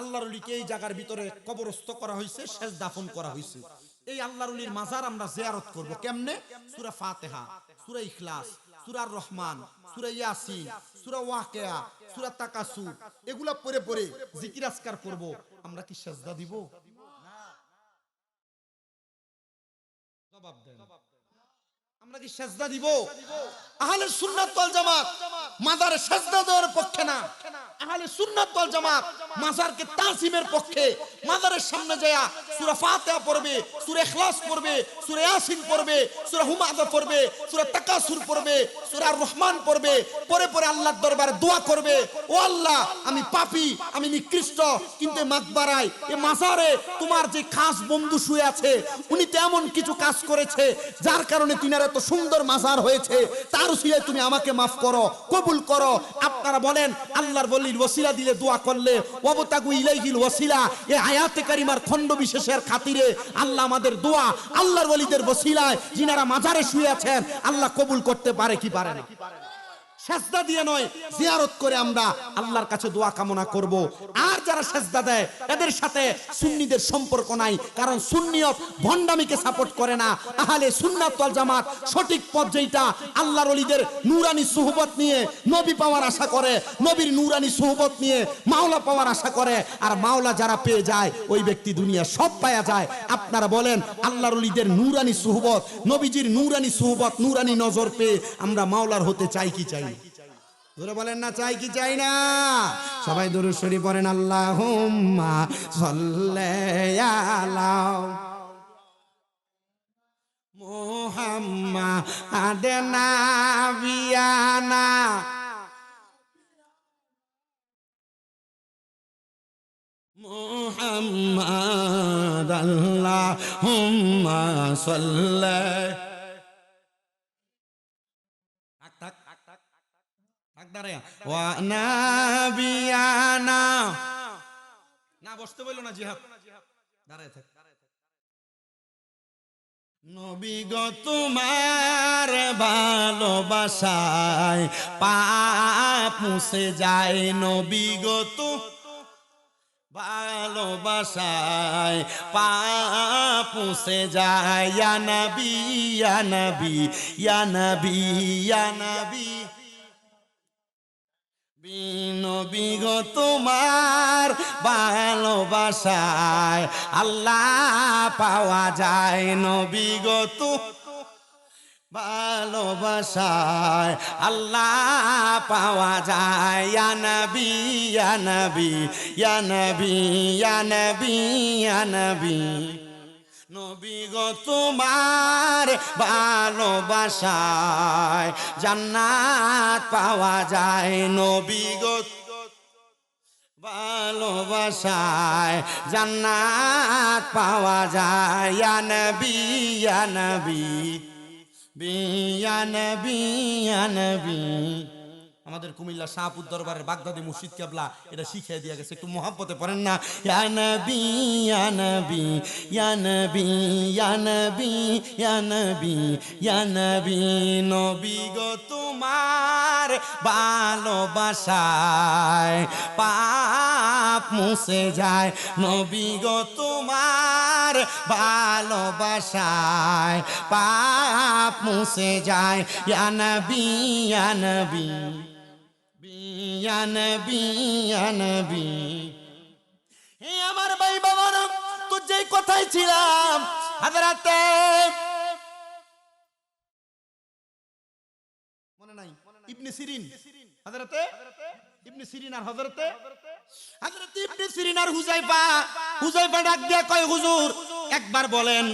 আল্লাহর ওলিকে এই জায়গার ভিতরে কবরস্থ করা হয়েছে, শেষ দাফন করা হয়েছে। এই আল্লাহর ওলির মাজার আমরা জিয়ারত করব কেমনে? সূরা ফাতিহা, সূরা ইখলাস, সূরা রহমান, সূরা ইয়াসিন, সূরা ওয়াকিয়া, সূরা তাকাসুর, এগুলা পড়ে পড়ে জিকির আজকার করব। আমরা কি সেজদা দিব? জবাব দেন, আমরা কি সেজদা দিব? আহলে সুন্নাত ওয়াল জামাত মাজারে সেজদা দেওয়ার পক্ষে না। আহলে সুন্নাত ওয়াল জামাত মাজারকে তাজিমের পক্ষে। মাজারের সামনে যায় সূরা ফাতিহা পড়বে, সূরা ইখলাস পড়বে, সূরা ইয়াসিন পড়বে, সূরা হুমাযা পড়বে, সূরা তাকাসুর পড়বে, সূরা রহমান পড়বে, পরে পরে আল্লাহর দরবারে দোয়া করবে, ও আল্লাহ আমি পাপী, আমি নিকৃষ্ট, কিন্তু মাকবারায় এই মাজারে তোমার যে খাস বন্ধু শুয়ে আছে, উনি তো এমন কিছু কাজ করেছে যার কারণে তিনার এত সুন্দর মাজার হয়েছে, তার উসিলায় তুমি আমাকে মাফ করো, কবুল করো। আপনারা বলেন আল্লাহর ওলির ওসিলা দিলে দোয়া করলে ওয়াবতাগু ইলাইহিল ওসিলা, এই আয়াতে কারিমার খণ্ড বিশেষের খাতিরে আল্লাহ আমাদের দোয়া আল্লাহর ওলিদের ওসিলায় যিনারা মাজারে শুয়ে আছেন আল্লাহ কবুল করতে পারে কি পারে না? সেজদা দিয়ে নয়, জিয়ারত করে আমরা আল্লাহর কাছে দোয়া কামনা করব। আর যারা সেজদা দেয় এদের সাথে সুন্নিদের সম্পর্ক নাই, কারণ সুন্নিয়ত ভণ্ডামিকে সাপোর্ট করে না। আহলে সুন্নাত ওয়াল জামাত সঠিক পথ যেটা, আল্লাহর ওলিদের নূরানি সুহবত নিয়ে নবী পাওয়ার আশা করে, নবীর নূরানি সুহবত নিয়ে মাওলা পাওয়ার আশা করে। আর মাওলা যারা পেয়ে যায় ওই ব্যক্তি দুনিয়া সব পাওয়া যায়। আপনারা বলেন আল্লাহর ওলিদের নূরানি সুহবত, নবীজির নূরানি সুহবত, নূরানি নজর পেয়ে আমরা মাওলার হতে চাই কি চাই? ধরে বলেন না, চাই কি চাই না? সবাই দুরূদ শরীফ পড়েন, আল্লাহুম্মা সাল্লি আলা মুহাম্মাদিন নাবিয়ানা মুহাম্মাদ, আল্লাহুম্মা সাল্লি ওয়া নাবিয়ানা। না বসতে বললো না, জিহাদ দাঁড়ায় থাক। নবী গো তোমার ভালোবাসায় পাপ মুছে যায়, নবী গো তো ভালোবাসায় পাপ মুছে যায়। ইয়া নবী ইয়া নবী ইয়া নবী ইয়া নবী, নবী গো তোমার ভালোবাসায় আল্লাহ পাওয়া যায়, নবী গো তো ভালোবাসায় আল্লাহ পাওয়া যায়। ইয়া নবী ইয়া নবী ইয়া নবী ইয়া নবী ইয়া নবী, নবী গো তোমার ভালোবাসায় জান্নাত পাওয়া যায়, নবী গো ভালোবাসায় জান্নাত পাওয়া যায়, ইয়া নবী ইয়া নবী ইয়া নবী ইয়া নবী। আমাদের কুমিল্লা শাহপুর দরবারের বাগদাদি মুর্শিদ কেবলা এটা শিখিয়ে দিয়ে গেছে, একটু মহব্বতে পড়েন না, ইয়া নবী ইয়া নবী ইয়া নবী ইয়া নবী ইয়া নবী ইয়া নবী। নবী গো তোমার ভালোবাসায় পাপ মুছে যায়, নবী গো তোমার ভালোবাসায় পাপ মুছে যায়, ইয়া নবী ইয়া নবী ইয়া নবী ইয়া নবী। হে আমার ভাই বাবারা, তো যেই কথাই ছিলাম, হযরতে মনে নাই ইবনে সিরিন, হযরতে ইবনে সিরিন আর হযরতে ইবনে সিরিন আর হুযায়ফা ডাক দিয়া কয়, হুজুর একবার বলেন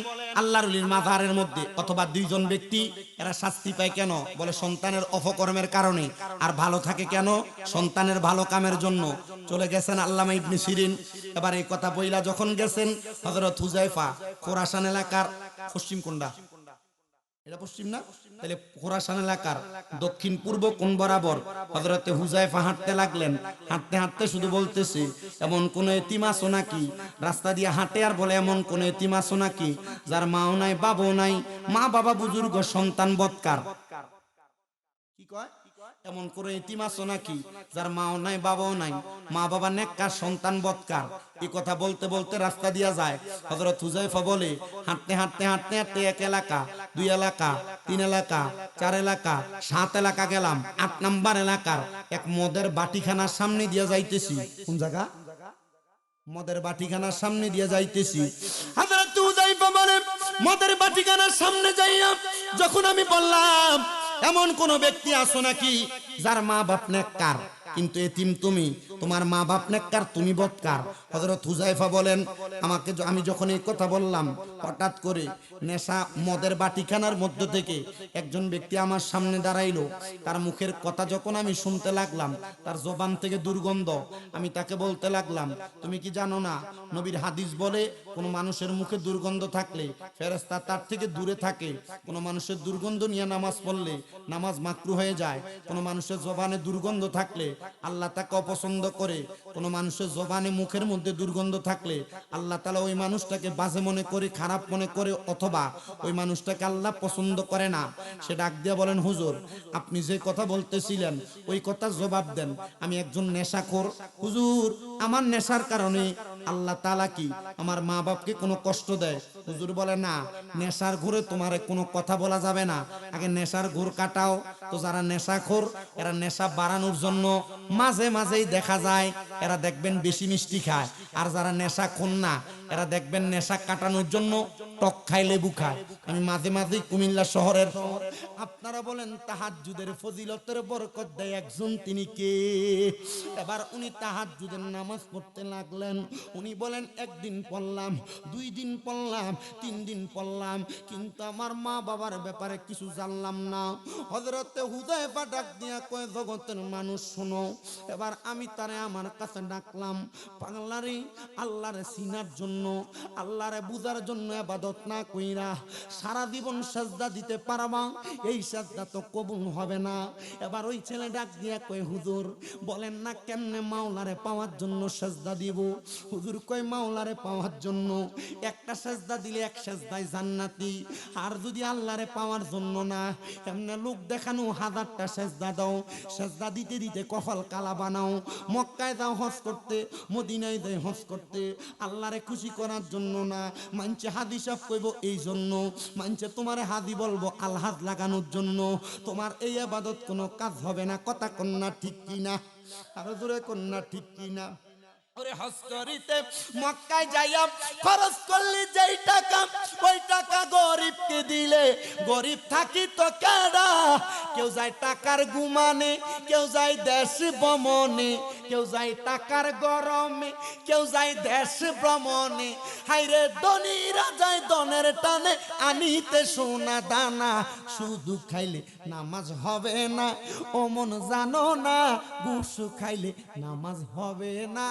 আল্লাহর ওলির মাজারের মধ্যে অথবা দুইজন ব্যক্তি এরা শাস্তি পায় কেন? বলে সন্তানের অপকর্মের কারণে। আর ভালো থাকে কেন? সন্তানের ভালো কামের জন্য। চলে গেছেন আল্লামা ইবনে সিরিন। এবার এই কথা বইলা যখন গেছেন হযরত হুযায়ফা, খোরাসান এলাকার পশ্চিম কোণটা, এটা পশ্চিম না, তাহলে খোরাসান এলাকার দক্ষিণ পূর্ব কোণ বরাবর হযরতে হুযায়ফা হাঁটতে লাগলেন। হাঁটতে হাঁটতে শুধু বলতেছে, এমন কোন এতিম আছো নাকি? রাস্তা দিয়ে হাঁটে আর বলে, এমন কোন এতিম আছো নাকি যার মাও নাই বাবাও নাই, মা বাবা বুজুর্গ সন্তান বৎকার? কি কয়? এমন কোন এতিম আছো নাকি যার মাও নাই বাবাও নাই, মা বাবা নেককার সন্তান বৎকার? এই কথা বলতে বলতে রাস্তা দিয়া যায়। হযরত হুযায়ফা বলে, হাঁটতে হাঁটতে হাঁটতে হাঁটতে এক এলাকা, দুই এলাকা, তিন এলাকা, চার এলাকা, 7 এলাকা গেলাম। 8 নাম্বার এলাকার এক মদের বাটিখানার সামনে দিয়া যাইতেছি। কোন জায়গা? মদের বাটিখানার সামনে দিয়ে যাইতেছি। হযরত হুযায়ফা বলে, মদের বাটিখানার সামনে যাইয়া যখন আমি বললাম, এমন কোন ব্যক্তি আছো নাকি যার মা বাপ নেককার কিন্তু এতিম তুমি, তোমার মা বাপ নেককার, তুমি বৎকার? হযরত হুযায়ফা বলেন, আমি যখন এই কথা বললাম, হঠাৎ করে নেশা মদের বাটিখানার মধ্য থেকে একজন ব্যক্তি আমার সামনে দাঁড়াইলো। তার মুখের কথা যখন আমি শুনতে লাগলাম, তার জবান থেকে দুর্গন্ধ, আমি তাকে বলতে লাগলাম, তুমি কি জানো না নবীর হাদিস বলে কোন মানুষের মুখে দুর্গন্ধ থাকলে ফেরেশতা তার থেকে দূরে থাকে। কোন মানুষের দুর্গন্ধ নিয়ে নামাজ পড়লে নামাজ মাকরু হয়ে যায়। কোন মানুষের জবানে দুর্গন্ধ থাকলে আল্লাহ তাকে অপছন্দ করে। কোন মানুষের জবানে মুখের মধ্যে দুর্গন্ধ থাকলে আল্লাহ তাআলা ওই মানুষটাকে বাজে মনে করে, খারাপ মনে করে, অথবা ওই মানুষটাকে আল্লাহ পছন্দ করে না। সে ডাক দিয়ে বলেন, হুজুর আপনি যে কথা বলতেছিলেন ওই কথা জবাব দেন। আমি একজন নেশাখোর হুজুর, আমার নেশার কারণে আল্লাহ তাআলা কি আমার মা বাপকে কোনো কষ্ট দেয়? হুজুর বলে, না, নেশার ঘুরে তোমারে কোনো কথা বলা যাবে না, আগে নেশার ঘুর কাটাও। তো যারা নেশাখোর এরা নেশা বাড়ানোর জন্য মাঝে মাঝেই দেখা যায় এরা দেখবেন বেশি মিষ্টি খায়, আর যারা নেশাখোর না এরা দেখবেন নেশা কাটানোর জন্য টক খায়, লেবু খায়। আমি মাঝে মাঝেই কুমিল্লা শহরের, আপনারা বলেন তাহাজ্জুদের ফজিলতের বরকত দেয় একজন, তিনি কে? এবার উনি তাহাজ্জুদের নামাজ পড়তে লাগলেন। উনি বলেন, একদিন পড়লাম, 2 দিন পড়লাম, 3 দিন পড়লাম, কিন্তু আমার মা বাবার ব্যাপারে কিছু জানলাম না। হযরতে হুযায়ফা ডাক দিয়া কয়, জগতের মানুষ শোনো। এবার আমি তারে আমার কাছে ডাকলাম, পাগলারে আল্লাহরে চিনার জন্য, আল্লাহরে বুঝার জন্য ইবাদত না কইরা সারা জীবন সাজদা দিতে পারবা? এই সাজদা তো কবুল হবে না। এবার ওই ছেলে ডাক দিয়া কয়, হুজুর বলেন না কেমনে মাওলারে পাওয়ার জন্য সাজদা দিব? হুজুর কয়, মাওলারে পাওয়ার জন্য একটা সাজদা দিলে এক সাজদায় জান্নাতি, আর যদি আল্লাহরে পাওয়ার জন্য না, এমনে লোক দেখানো 1000টা সাজদা দাও, সাজদা দিতে দিতে কপাল কালা বানাও। মক্কায় যাও হজ করতে, মদিনায় যাই হজ করতে, আল্লাহরে খুশি করার জন্য না, মানছে হাদি সাহেব কইব এই জন্য, মানছে তোমারে হাদি বলবো আলহাজ লাগানোর জন্য। তোমার এই ইবাদত কোনো কাজ হবে না। কথা কন্যা ঠিক কিনা? আরো জোরে কন্যা ঠিক কিনা? ওরে হজ করিতে মক্কায় যাইয়া খরচ করলি যেই টাকা, ওই টাকা গরিবকে দিলে গরিব থাকি তো কেডা? কেউ যায় টাকার গুমানে, কেউ যায় দেশ ভ্রমণে, কেউ যায় টাকার গরমে, কেউ যায় দেশ ভ্রমণে। হাইরে ধনীরা যায় ধনের টানে, আনিতে সোনা দানা। শুধু খাইলে নামাজ হবে না, ও মন জানো না, ঘুষ খাইলে নামাজ হবে না।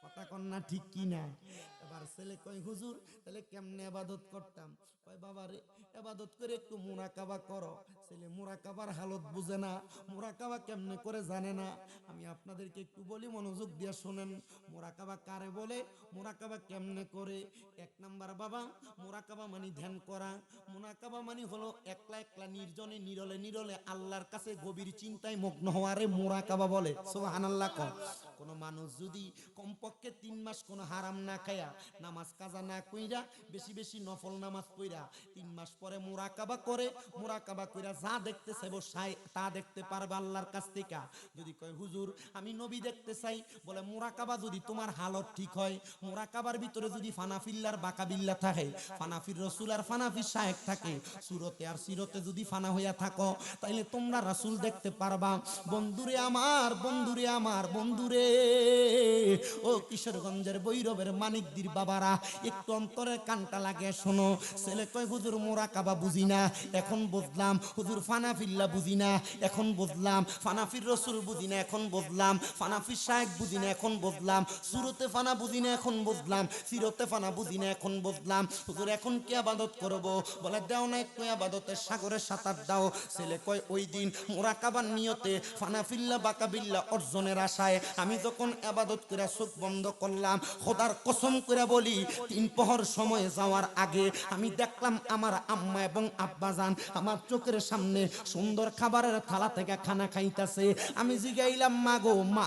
কথা কন্যা ঠিক কি না? এবার ছেলে কয় হুজুর তাহলে কেমনে ইবাদত করতাম? কয় বাবা রে, ইবাদত করে একটু মুরাকাবা করো। ছেলে মুরাকাবার হালত বুঝে না, মুরাকাবা কেমনে করে জানে না। আমি আপনাদেরকে একটু বলি, মনোযোগ দিয়ে শুনেন। মুরাকাবা কারে বলে, মুরাকাবা কেমনে করে? এক নাম্বার বাবা, মুরাকাবা মানে ধ্যান করা। মুরাকাবা মানে হলো একলা একলা নির্জনে নিরলে নিরলে আল্লাহর কাছে গভীর চিন্তায় মগ্ন হওয়ারে মুরাকাবা বলে। সুবহানাল্লাহ। কোন মানুষ যদি কমপক্ষে 3 মাস কোন হারাম না খায়া, নামাজ কাজা না কইরা, বেশি বেশি নফল নামাজ পড়া 3 মাস পরে মুরাকাবা করে, মুরাকাবা কইরা যা দেখতে চাইবো তা দেখতে পারবে আল্লাহর কাছ থেকে। যদি কয় হুজুর আমি নবী দেখতে চাই, বলে মুরাকাবা যদি তোমার হালত ঠিক হয়, মুরাকাবার ভিতরে যদি ফানাফিল্লার বাকাবিল্লা থাকে, ফানাফির রাসূল আর ফানাফির শায়েখ থাকে, সুরতে আর সিরতে যদি ফানা হইয়া থাকো, তাইলে তোমরা রাসূল দেখতে পারবা। বন্ধুরে আমার, বন্ধুরে আমার, বন্ধুরে ও কিশোরগঞ্জের বৈরবের মানিকদির বাবারা, একটু অন্তরের কানটা লাগে শোনো। ছেলে কয় হুজুর মুরাকাবা বুঝি না, এখন বুঝলাম। হুজুর ফানাফিল্লা বুঝি না, এখন বুঝলাম। ফানাফির রাসূল বুঝি না, এখন বুঝলাম। ফানাফির শায়েখ বুঝি না, এখন বুঝলাম। সুরতে ফানা বুঝি না, এখন বুঝলাম। সিরতে ফানা বুঝি না, এখন বুঝলাম। হুজুর এখন কি ইবাদত করব? বলে দাও না একটু ইবাদতের সাগরে সাঁতার দাও। ছেলে কয় ওই দিন মুরাকাবার নিয়তে ফানাফিল্লা বাকাবিল্লা অর্জনের আশায় আমি যখন ইবাদত করে চোখ বন্ধ করলাম, খোদার কসম করে বলি 3 প্রহর সময় যাওয়ার আগে আমি দেখলাম আমার আম্মা এবং আব্বাজান আমার চোখের সামনে সুন্দর খাবারের থালা থেকে খানা খাইতেছে। আমি জিগাইলাম মা গো মা,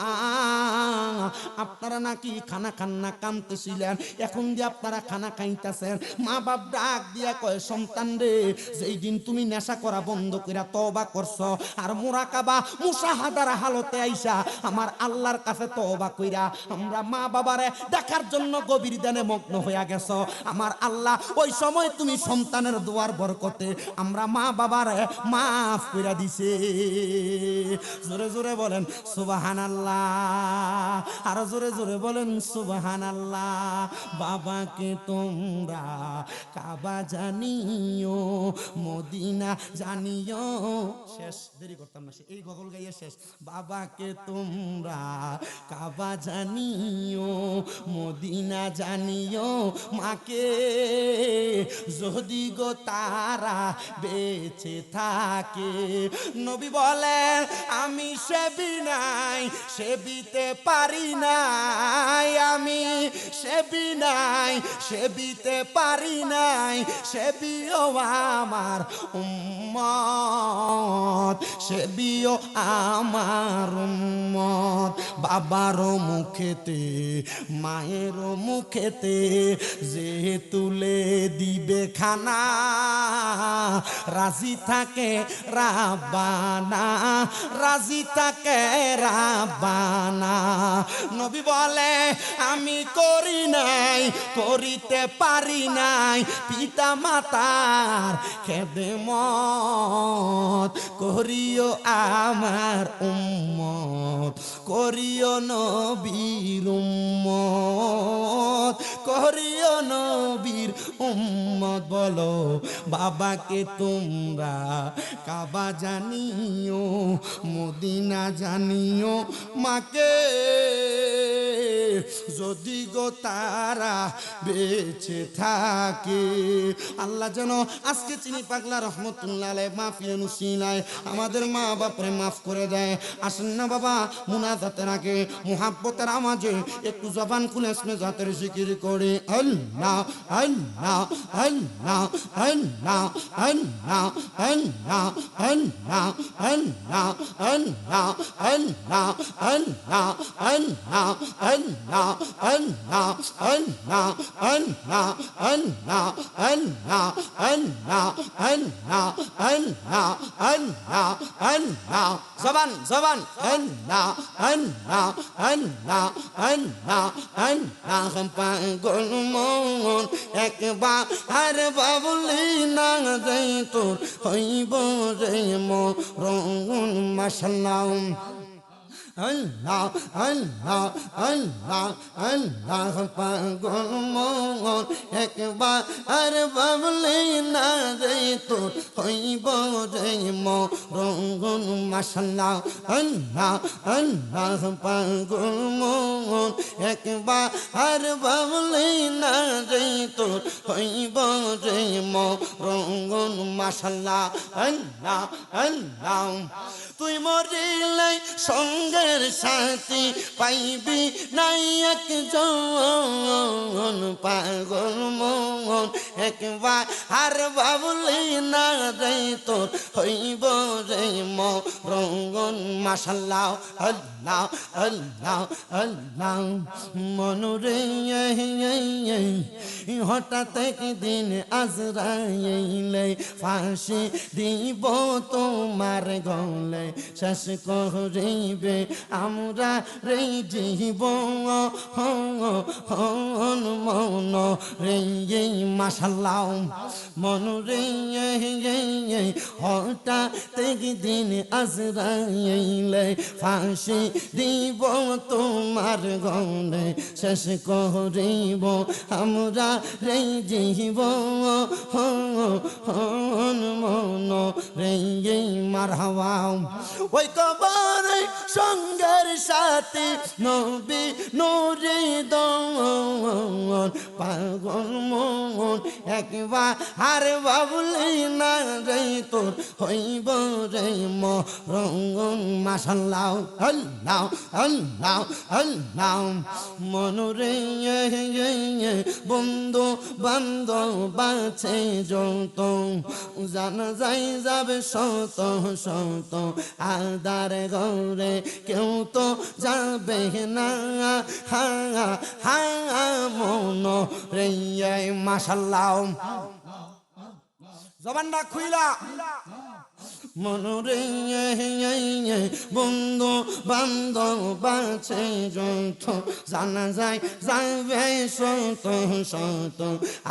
আপনারা নাকি খানা খান না, কামতেছিলেন, এখন যে আপনারা খানা খাইতেছেন? মা বাপ ডাক দিয়া কয় সন্তান রে, যেই দিন তুমি নেশা করা বন্ধ করে তওবা করছো আর মুরাকাবা মুশাহাদার হালতে আইসা আমার আল্লাহর কাছে তওবা কইরা আমরা মা বাবারে দেখার জন্য গভীর ধ্যানে মগ্ন হইয়া গেছো, আমার আল্লাহ ওই সময় তুমি সন্তানের দোয়ার বরকতে আমরা মা বাবারে মাফ কইরা দিছে। জোরে জোরে বলেন সুবহানাল্লাহ, আর জোরে জোরে বলেন সুবহানাল্লাহ। বাবাকে তোমরা কাবা জানিও, মদিনা জানিও। শেষ, দেরি করতাম না, এই গগল গাইয়া শেষ। বাবাকে তোমরা কাবা জানিও, মদিনা জানিও, মাকে যদি গো তারা বেঁচে থাকে। নবী বলেন আমি সেবি নাই, সেবিতে পারি নাই, আমি সেবি নাই, সেবিতে পারি নাই, সেবিও আমার উম্মত, সেবিও আমার উম্মত। বাবারও মুখেতে মায়েরও মুখেতে যে তুলে দিবে খানা, রাজি থাকে রাব্বানা, রাজি থাকে রাব্বানা। নবী বলে আমি করি নাই, করিতে পারি নাই, পিতা মাতার খেদমত, করিও আমার উম্মত, করিও নবীর উম্মত, করিও নবীর উম্মত। বলো বাবাকে তোমরা কাবা জানিও, মদিনা জানিও, মাকে যদি গো তারা বেঁচে থাকে। আল্লাহ যেন আজকে চিনি পাগলা রহমতুল্লাহ আলাইহি মাফিয়া নুসিনায় আমাদের মা বাপরে মাফ করে দেয়। আসেন না বাবা মুনাজাতের আগে মুহাব্বতের আওয়াজে একটু জবান খুলে ইসমে জাতের জিকির করে আল্লাহ আল্লাহ আল্লাহ আল্লাহ আল্লাহ আল্লাহ আল্লাহ আল্লাহ আল্লাহ আল্লাহ আল্লাহ আল্লাহ Allah, Allah, Allah, Allah, Allah, Allah, Allah, Allah, Allah, Allah, Allah, জবান জবান Allah, Allah, Allah, Allah, Allah, পাগল মন একবার আর বাবুলি না রে তোর হইব রে মরণ মাশাআল্লাহ Allah, Allah, Allah, Allah, পাগল মন একবার আর বাবলি না রে তোর হইব রে মরণ মাশাআল্লাহ Allah, Allah, পাগল মন একবার আর বাবলি না রে তোর হইব রে মরণ মাশাআল্লাহ Allah, Allah, তুই মরিলে সঙ্গে সাথী পাইবি নাই একজন পাগল মন একবার আর বাবলি না রে তোর হইব রে মরণ মাশাআল্লাহ আল্লাহ আল্লাহ আল্লাহ মনরে হঠাৎ একদিন আজরাইলে ফাঁসি দিব তোমার গলে শেষ করিবে আমরা রে জীবন মন রে মাশাআল্লাহ মন রে হঠাৎ একদিন আজরাইলে ফাঁসি দিব তোমার গলে শেষ করিব আমরা রে জীবন মন রে মারহাবা ওই কবরে সঙ্গের সাথী নবী নূরে দন পাগল মন একবার আর বাবুলি না রে তোর হইব রে মরণ মাশাআল্লাহ আল্লাহ আল্লাহ আল্লাহ মনরে বন্ধু বান্ধব বাছে যত জানা যাই যাবে শত শত আদার গৌরে কেউ তো যাবে না হা হা মন রে মাশাআল্লাহ জবানটা খুইলা মনরে বন্ধু বান্ধব বাছে যত জানা যায় যাবে শত শত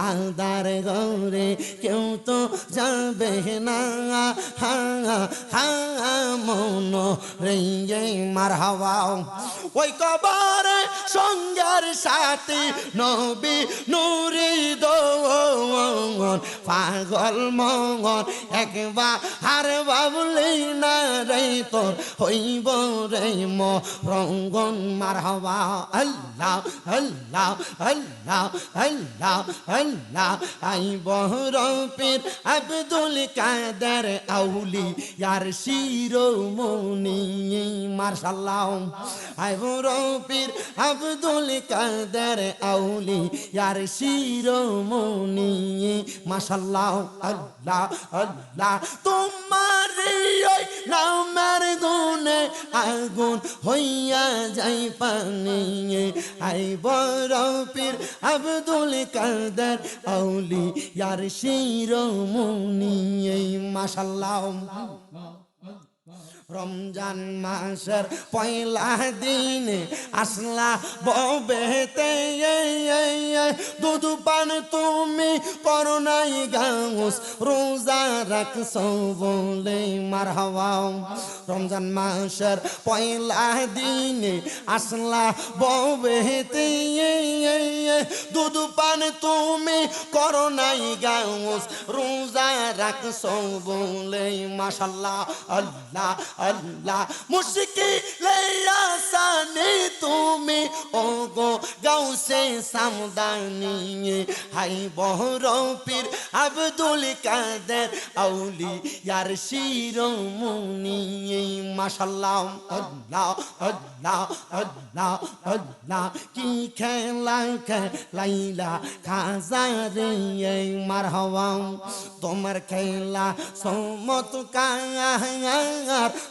আদার গৌরে কেউ তো যাবে না হা হা মন রে মারহাবা ওই কবরে সঙ্গের সাথী নবী নূরে দন পাগল মন একবার আর বাবুলি না রে তোর হইব রে মরণ মারহাবা আল্লাহ আল্লাহ আল্লাহ আল্লাহ আল্লাহ আই বহরপীর আব্দুল কাদের আউলি ইয়ার শিরোমণি মাশাআল্লাহ আই বহরপীর আব্দুল কাদের আউলি ইয়ার শিরোমণি মাশাআল্লাহ আল্লাহ আল্লাহ তোমার ওই নামের গুণে আগুন হইয়া যাই পানি আই বড় পীর আব্দুল কাদের আউলি ইয়ার শিরোমণি মাশাআল্লাহ রমজান মাসের পয়লা দিনে আসলা ববেতে দুধ পান তুমি করোনাই গাউস রোজা রাখছো বলে মারহাবা রমজান মাসের পয়লা দিনে আসলা ববেতে দুধ পান তুমি করোনাই গাউস রোজা রাখছো বলে মাশাআল্লাহ আল্লাহ আল্লাহ মুশকিলে আসানি তুমি ওগো গাউসে সামদানি হাই বহরপীর আব্দুল কাদের আউলিয়ার শিরোমণি মাশাআল্লাহ আল্লাহ আল্লাহ আল্লাহ আল্লাহ কি খেলা খেলাইলা খাজা রে মারহাবা তোমার খেলা চমৎকার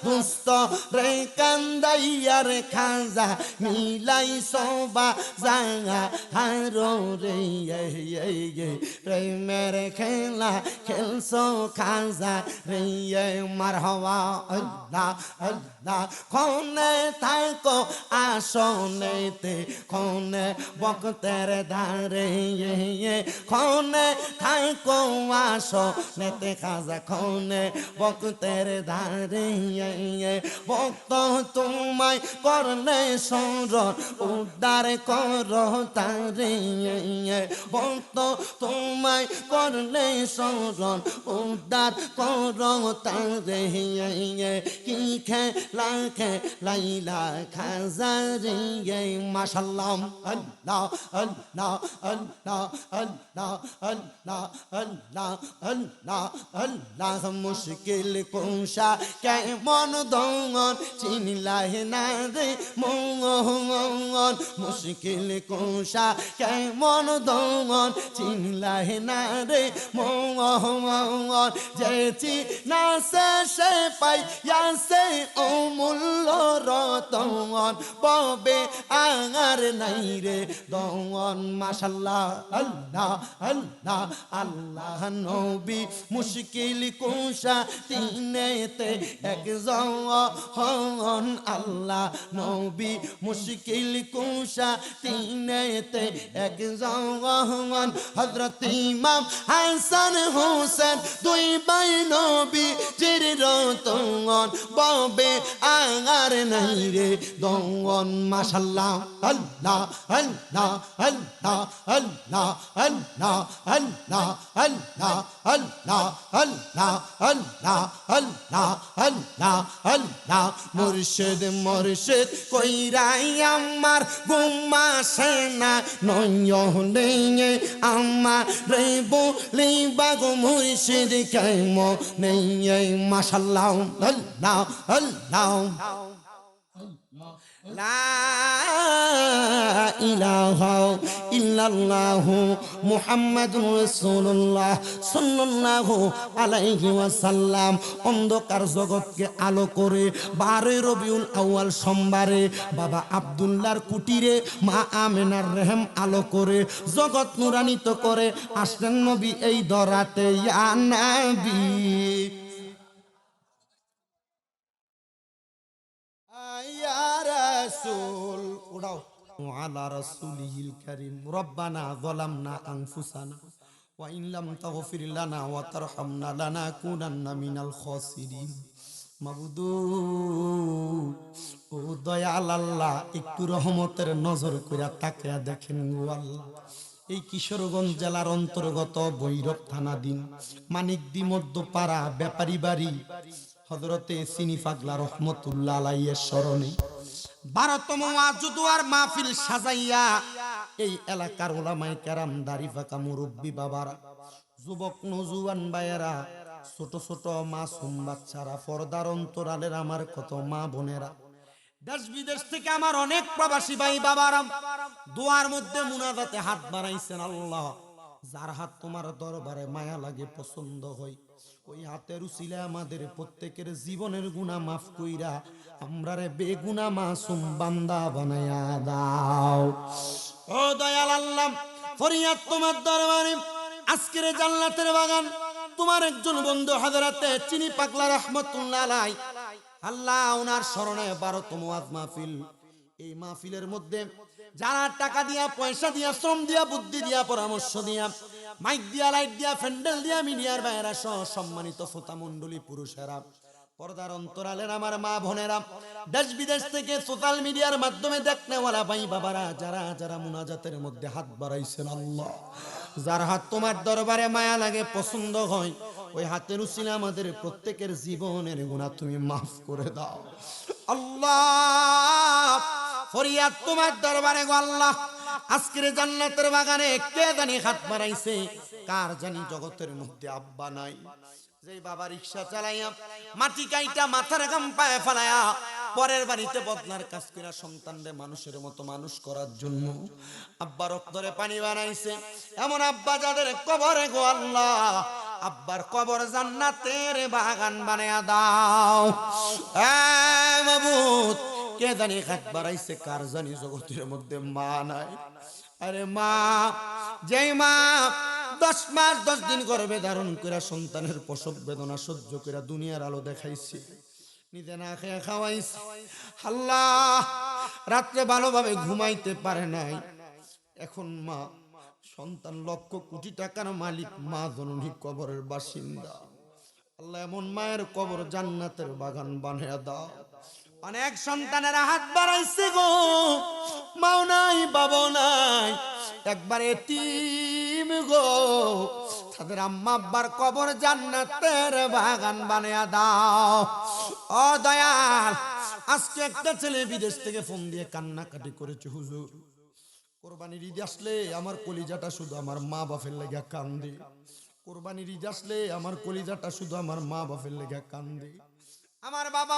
দুষ্ট রে কান্দাইয়ার খাজা মিলাই সবা জাগা হারো রে প্রেমের খেলা খেলছো খাজা রে মারহাবা আল্লাহ আল্লাহ কোনে থাকো আসনেতে কোনে বক্তের ধারে কোনে থাকো আসনেতে খাজা কোনে বক্তের ধারে ভক্ত তোমায় করলে স্মরণ উদ্ধার করো তারে ভক্ত তোমায় করলে স্মরণ উদ্ধার করো তারে কি খেলা খেলাইলা খাজা রে মাশাআল্লাহ আল্লাহ আল্লাহ আল্লাহ আল্লাহ আল্লাহ আল্লাহ আল্লাহ আল্লাহ মুশকিল কুশা কেমন দঙ্গন চিনলাই না রে মঙ্গন মুশকিল কুশা কেমন দঙ্গন চিনলাই না রে মঙ্গন যেছি না সে পাই ইয়াসে অমূল্য রতন ববে আঙার নাই রে দঙ্গন মাশাআল্লাহ আল্লাহ আল্লাহ আল্লাহ নবী মুশকিল কুশা তিনেতে একজন হন আল্লাহ নবী মুশকিল কুশা তিনেতে একজন হন হযরত ইমাম হাসান হোসেন দুই ভাই নবী জির রতন ববে আঙার নাই রে দঙ্গন মাশাআল্লাহ আল্লাহ আল্লাহ আল্লাহ আল্লাহ আল্লাহ আল্লাহ আল্লাহ আল্লাহ আল্লাহ আল্লাহ আল্লাহ আল্লাহ আল্লাহ মুর্শিদ মুর্শিদ কইরাই আমার গুম্মা সেনা নয়নে আমার রে বলি বাগো মুর্শিদ কাইমো নেই মাশাআল্লাহ আল্লাহ আল্লাহ লা ইলাহা ইল্লাল্লাহু মুহাম্মাদুর রাসূলুল্লাহ সাল্লাল্লাহু আলাইহি ওয়াসাল্লাম অন্ধকার জগৎকে আলো করে 12 রবিউল আউয়াল সোমবারে বাবা আব্দুল্লাহর কুটিরে মা আমেনার রহম আলো করে জগৎ নুরান্বিত করে আসলেন নবী এই দরাতে ইয়া নবী ইয়া রাসূল উড়াও ওয়ালা রাসূলিল কারীম রব্বানা যালামনা আনফুসানা ওয়া ইন লাম তাগফির লানা ওয়া তারহামনা লানাকুনান্না মিনাল খাসিরিন মাবুদ ও দয়াল আল্লাহ একটু রহমতের নজর কইরা তাকিয়া দেখেন গো আল্লাহ এই কিশোরগঞ্জ জেলার অন্তর্গত ভৈরব থানাধীন মানিকদি মধ্যপাড়া ব্যাপারী বাড়ি হযরতে সিনি পাগলা রহমতুল্লাহ আলাইহির স্মরণে 12তম ওয়াজুদুয়ার মাহফিল সাজাইয়া এই এলাকার উলামায়ে কেরাম দাড়ি পাকা মুরব্বি বাবারা যুবক নওজোয়ান ভাইয়েরা ছোট ছোট মাসুম বাচ্চারা পর্দার অন্তরালের আমার কত মা বোনেরা দেশ বিদেশ থেকে আমার অনেক প্রবাসী ভাই বাবারা দোয়ার মধ্যে মুনাজাতে হাত বাড়াইছেন আল্লাহ যার হাত তোমার দরবারে মায়া লাগে পছন্দ হয় ওই হাতের উসিলা আমাদের প্রত্যেকের জীবনের গুনাহ মাফ কইরা আমরারে বেগুনাহ মাসুম বান্দা বানায়া দাও ও দয়াল আল্লাহ ফরিয়াদ তোমার দরবারে আজকের জান্নাতের বাগান তোমার একজন বন্ধু হযরতে চিনি পাগলা রাহমাতুল্লাহ আলাই আল্লাহ ওনার স্মরণে 12তম ওয়াজ মাহফিল এই মাহফিলের মধ্যে যারা টাকা দিয়া পয়সা দিয়া শ্রম দিয়া বুদ্ধি দিয়া পরামর্শ দিয়া মাইক দিয়া লাইট দিয়া ফ্যান্ডেল দিয়া মিডিয়ার বাইরা সহ সম্মানিত শ্রোতা মণ্ডলী পুরুষেরা পর্দার অন্তরালের আমার মা বোনেরা দেশ বিদেশ থেকে সোশ্যাল মিডিয়ার মাধ্যমে দেখনেওয়ালা ভাই বাবারা যারা যারা মুনাজাতের মধ্যে হাত বাড়াইছেন আল্লাহ যার হাত তোমার দরবারে মায়া লাগে পছন্দ হয় ওই হাতের উসিলা আমাদের প্রত্যেকের জীবনের গুনাহ তুমি মাফ করে দাও আল্লাহ ফরিয়াদ তোমার দরবারে গো আল্লাহ আজকের জান্নাতের বাগানে কে জানি হাত বাড়াইছে, কার জানি জগতের মধ্যে আব্বা নাই। যেই বাবা রিকশা চালাইয়া মাটি কাইটা মাথার ঘাম পায়ে ফেলায়া পরের বাড়িতে বদনার কাজ করে সন্তানদের মানুষের মতো মানুষ করার জন্য আব্বার রক্তরে পানি বানাইছে, এমন আব্বা যাদের কবরে গো আল্লাহ, আব্বার কবর জান্নাতের বাগান বানায়া দাও। মাবুদ, কে জানি হাত বাড়াইছে, কার জানি জগতের মধ্যে মা নাই। আরে মা, যেই মা 10 মাস 10 দিন গর্ভে ধারণ করে সন্তানের প্রসব বেদনা সহ্য করে দুনিয়ার আলো দেখাইছে, নিজে না খেয়ে খাওয়াইছে, আল্লাহ রাত্রে ভালোভাবে ঘুমাইতে পারে নাই। এখন মা সন্তান লক্ষ কোটি টাকার মালিক, মা জননী কবরের বাসিন্দা। আল্লাহ এমন মায়ের কবর জান্নাতের বাগান বানিয়ে দাও। অনেক সন্তানেরা হাত বাড়াইছে গো, মাও নাই বাবা নাই, একবার এতিম গো, তাদের আম্মা আব্বার কবর জান্নাতের বাগান বানিয়ে দাও। ও দয়াল, আজকে একটা ছেলে বিদেশ থেকে ফোন দিয়ে কান্নাকাটি করেছে, হুজুর কোরবানির ঈদ আসলে আমার কলিজাটা শুধু আমার মা বাপের লেগে কান্দে, কোরবানির ঈদ আসলে আমার কলিজাটা শুধু আমার মা বাপের লেগে কান্দে। আমার বাবা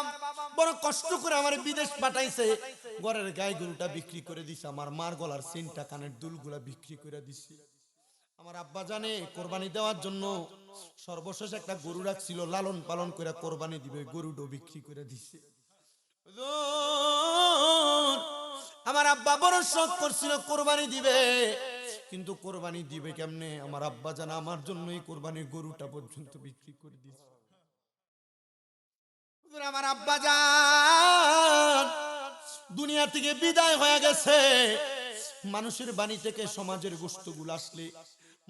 বড় কষ্ট করে আমার বিদেশ পাঠাইছে, ঘরের গাই গরুটা বিক্রি করে দিছে, আমার মার গলার চেনটা কানের দুলগুলা বিক্রি করে দিছে। আমার আব্বা জানে কোরবানি দেওয়ার জন্য সর্বশেষ একটা গরু রাখছিল, লালন পালন করে কোরবানি দিবে, গরুটাও বিক্রি করে দিছে। আমার আব্বা বড় শখ করছিল কোরবানি দিবে, কিন্তু কোরবানি দিবে কেমনে? আমার আব্বা জানা আমার জন্যই কোরবানির গরুটা পর্যন্ত বিক্রি করে দিছে। আমার আব্বা জান দুনিয়া থেকে বিদায় হয়ে গেছে, মানুষের বাণী থেকে সমাজের গোশতগুলো আসলে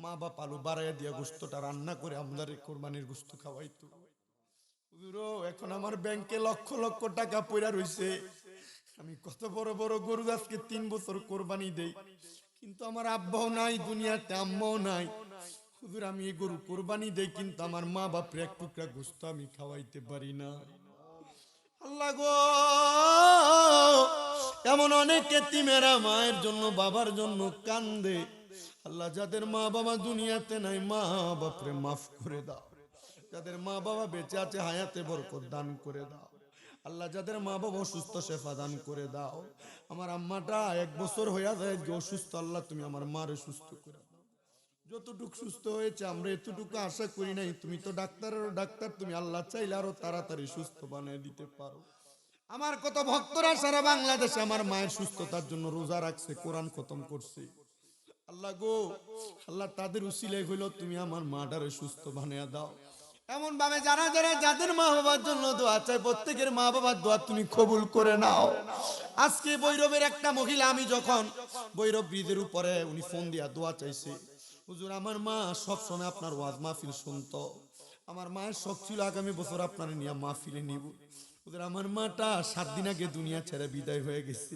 মা বাপ আলু বাড়াইয়া দিয়া গোশতটা রান্না করে আমাদের কোরবানির গোশত খাওয়াইতো। এখন আমার ব্যাংকে লক্ষ লক্ষ টাকা পয়রা রইছে, আমি কত বড় বড় গরু আজকে 3 বছর কোরবানি দেই, কিন্তু আমার আব্বাও নাই দুনিয়াতে, আম্মাও নাই। হুজুর আমি এই গরু কোরবানি দেই, কিন্তু আমার মা বাপরে এক টুকরা গোশত আমি খাওয়াইতে পারি না। আল্লাহ গো, এমন অনেক এতিমেরা মায়ের জন্য বাবার জন্য কান্দে। আল্লাহ যাদের মা বাবা দুনিয়াতে নাই, মা বাপরে মাফ করে দাও। যাদের মা বাবা বেঁচে আছে হায়াতে বরকত দান করে দাও। আল্লাহ যাদের মা বাবা অসুস্থ শেফা দান করে দাও। আমার আম্মাটা 1 বছর হইয়া যায় অসুস্থ, আল্লাহ তুমি আমার মারে সুস্থ করে দাও। যতটুকু সুস্থ হয়েছে আমরা এতটুকু আশা করি নাই, তুমি তো ডাক্তারেরও ডাক্তার, তুমি আল্লাহ চাইলে আরো তাড়াতাড়ি সুস্থ বানিয়ে দিতে পারো। আমার কত ভক্তরা সারা বাংলাদেশে আমার মায়ের সুস্থতার জন্য রোজা রাখছে, কোরআন খতম করছে। আল্লাহ গো, আল্লাহ তাদের উসিলে হইল তুমি আমার মাটারে সুস্থ বানিয়ে দাও। এমন ভাবে যারা যারা যাদের মা বাবার জন্য দোয়া চাই, প্রত্যেকের মা বাবার দোয়া তুমি কবুল করে নাও। আজকে বৈরবের একটা মহিলা, আমি যখন বৈরব ব্রিজের উপরে উনি ফোন দিয়া দোয়া চাইছে, হুজুর আমার মা সব সময় আপনার ওয়াজ মাহফিল শুনতো, আমার মায়ের শখ ছিল আগামী বছর আপনার নিয়ে মাহফিলে নিব। হুজুর আমার মাটা 7 দিন আগে দুনিয়া ছেড়ে বিদায় হয়ে গেছে।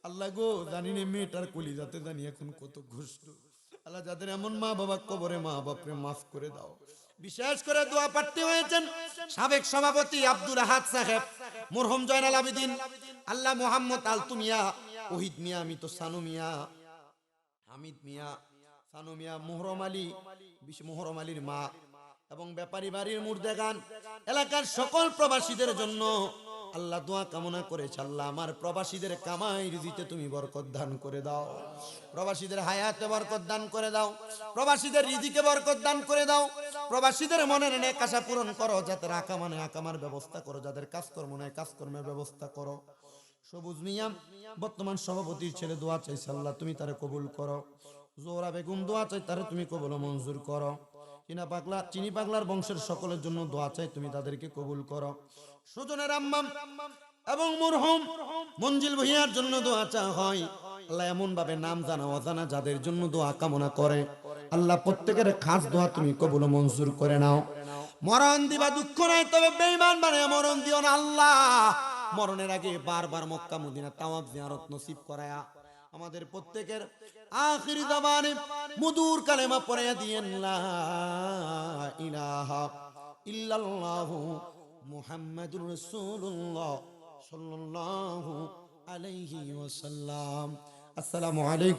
আল্লাহ গো, জানি না মেয়েটার কলিজাতে জানি এখন কত কষ্ট। আল্লাহ যাদের এমন মা বাবা কবরে, মা বাপরে মাফ করে দাও। বিশেষ করে দোয়া প্রার্থী হয়েছেন সাবেক সভাপতি আব্দুল আহাদ সাহেব, মরহুম জয়নাল আবেদিন, আল্লাহ মোহাম্মদ আলতু মিয়া, ওহিদ মিয়া, আমি তো সানু মিয়া, হামিদ মিয়া, সানু মিয়া, মোহরম আলী, মোহরম আলীর মা এবং ব্যাপারী বাড়ির মুর্দেগান এলাকার সকল প্রবাসীদের জন্য আল্লাহ দোয়া কামনা করেছে। আল্লাহ আমার প্রবাসীদের কামাই রিজিতে তুমি বরকত দান করে দাও, প্রবাসীদের হায়াতে বরকত দান করে দাও, প্রবাসীদের রিজিকে বরকত দান করে দাও, প্রবাসীদের মনের নেক আশা পূরণ করো, যাদের আকামানে আকামার ব্যবস্থা করো, যাদের কাজকর্ম নেই কাজকর্মের ব্যবস্থা করো। সবুজ মিয়া বর্তমান সভাপতির ছেলে দোয়া চাইছে, আল্লাহ তুমি তারে কবুল করো। জোহরা বেগম দোয়া চাই, তারে তুমি কবুল মঞ্জুর করো। চিনি পাগলার বংশের সকলের জন্য দোয়া চাই, তুমি তাদেরকে কবুল করো। সুজনের আম্মাম এবং মরহুম মঞ্জিল ভুঁইয়ার জন্য দোয়া চা হয়, আল্লাহ এমন ভাবে নাম জানা অজানা যাদের জন্য দোয়া কামনা করে, আল্লাহ প্রত্যেকের খাস দোয়া তুমি কবুল মঞ্জুর করে নাও। মরণ দিবা দুঃখ নাই, তবে বেঈমান বানায় মরণ দিও না আল্লাহ। মরণের আগে বারবার মক্কা মদিনা তাওয়াফ জিয়ারত নসিব করায়া আমাদের প্রত্যেকের আখিরি জামানে মধুর কালেমা পড়াইয়া দিয়েন, লা ইলাহা ইল্লাল্লাহু মুহাম্মাদুর রাসূলুল্লাহ সাল্লাল্লাহু আলাইহি ওয়াসাল্লাম। আসসালামু আলাইকুম।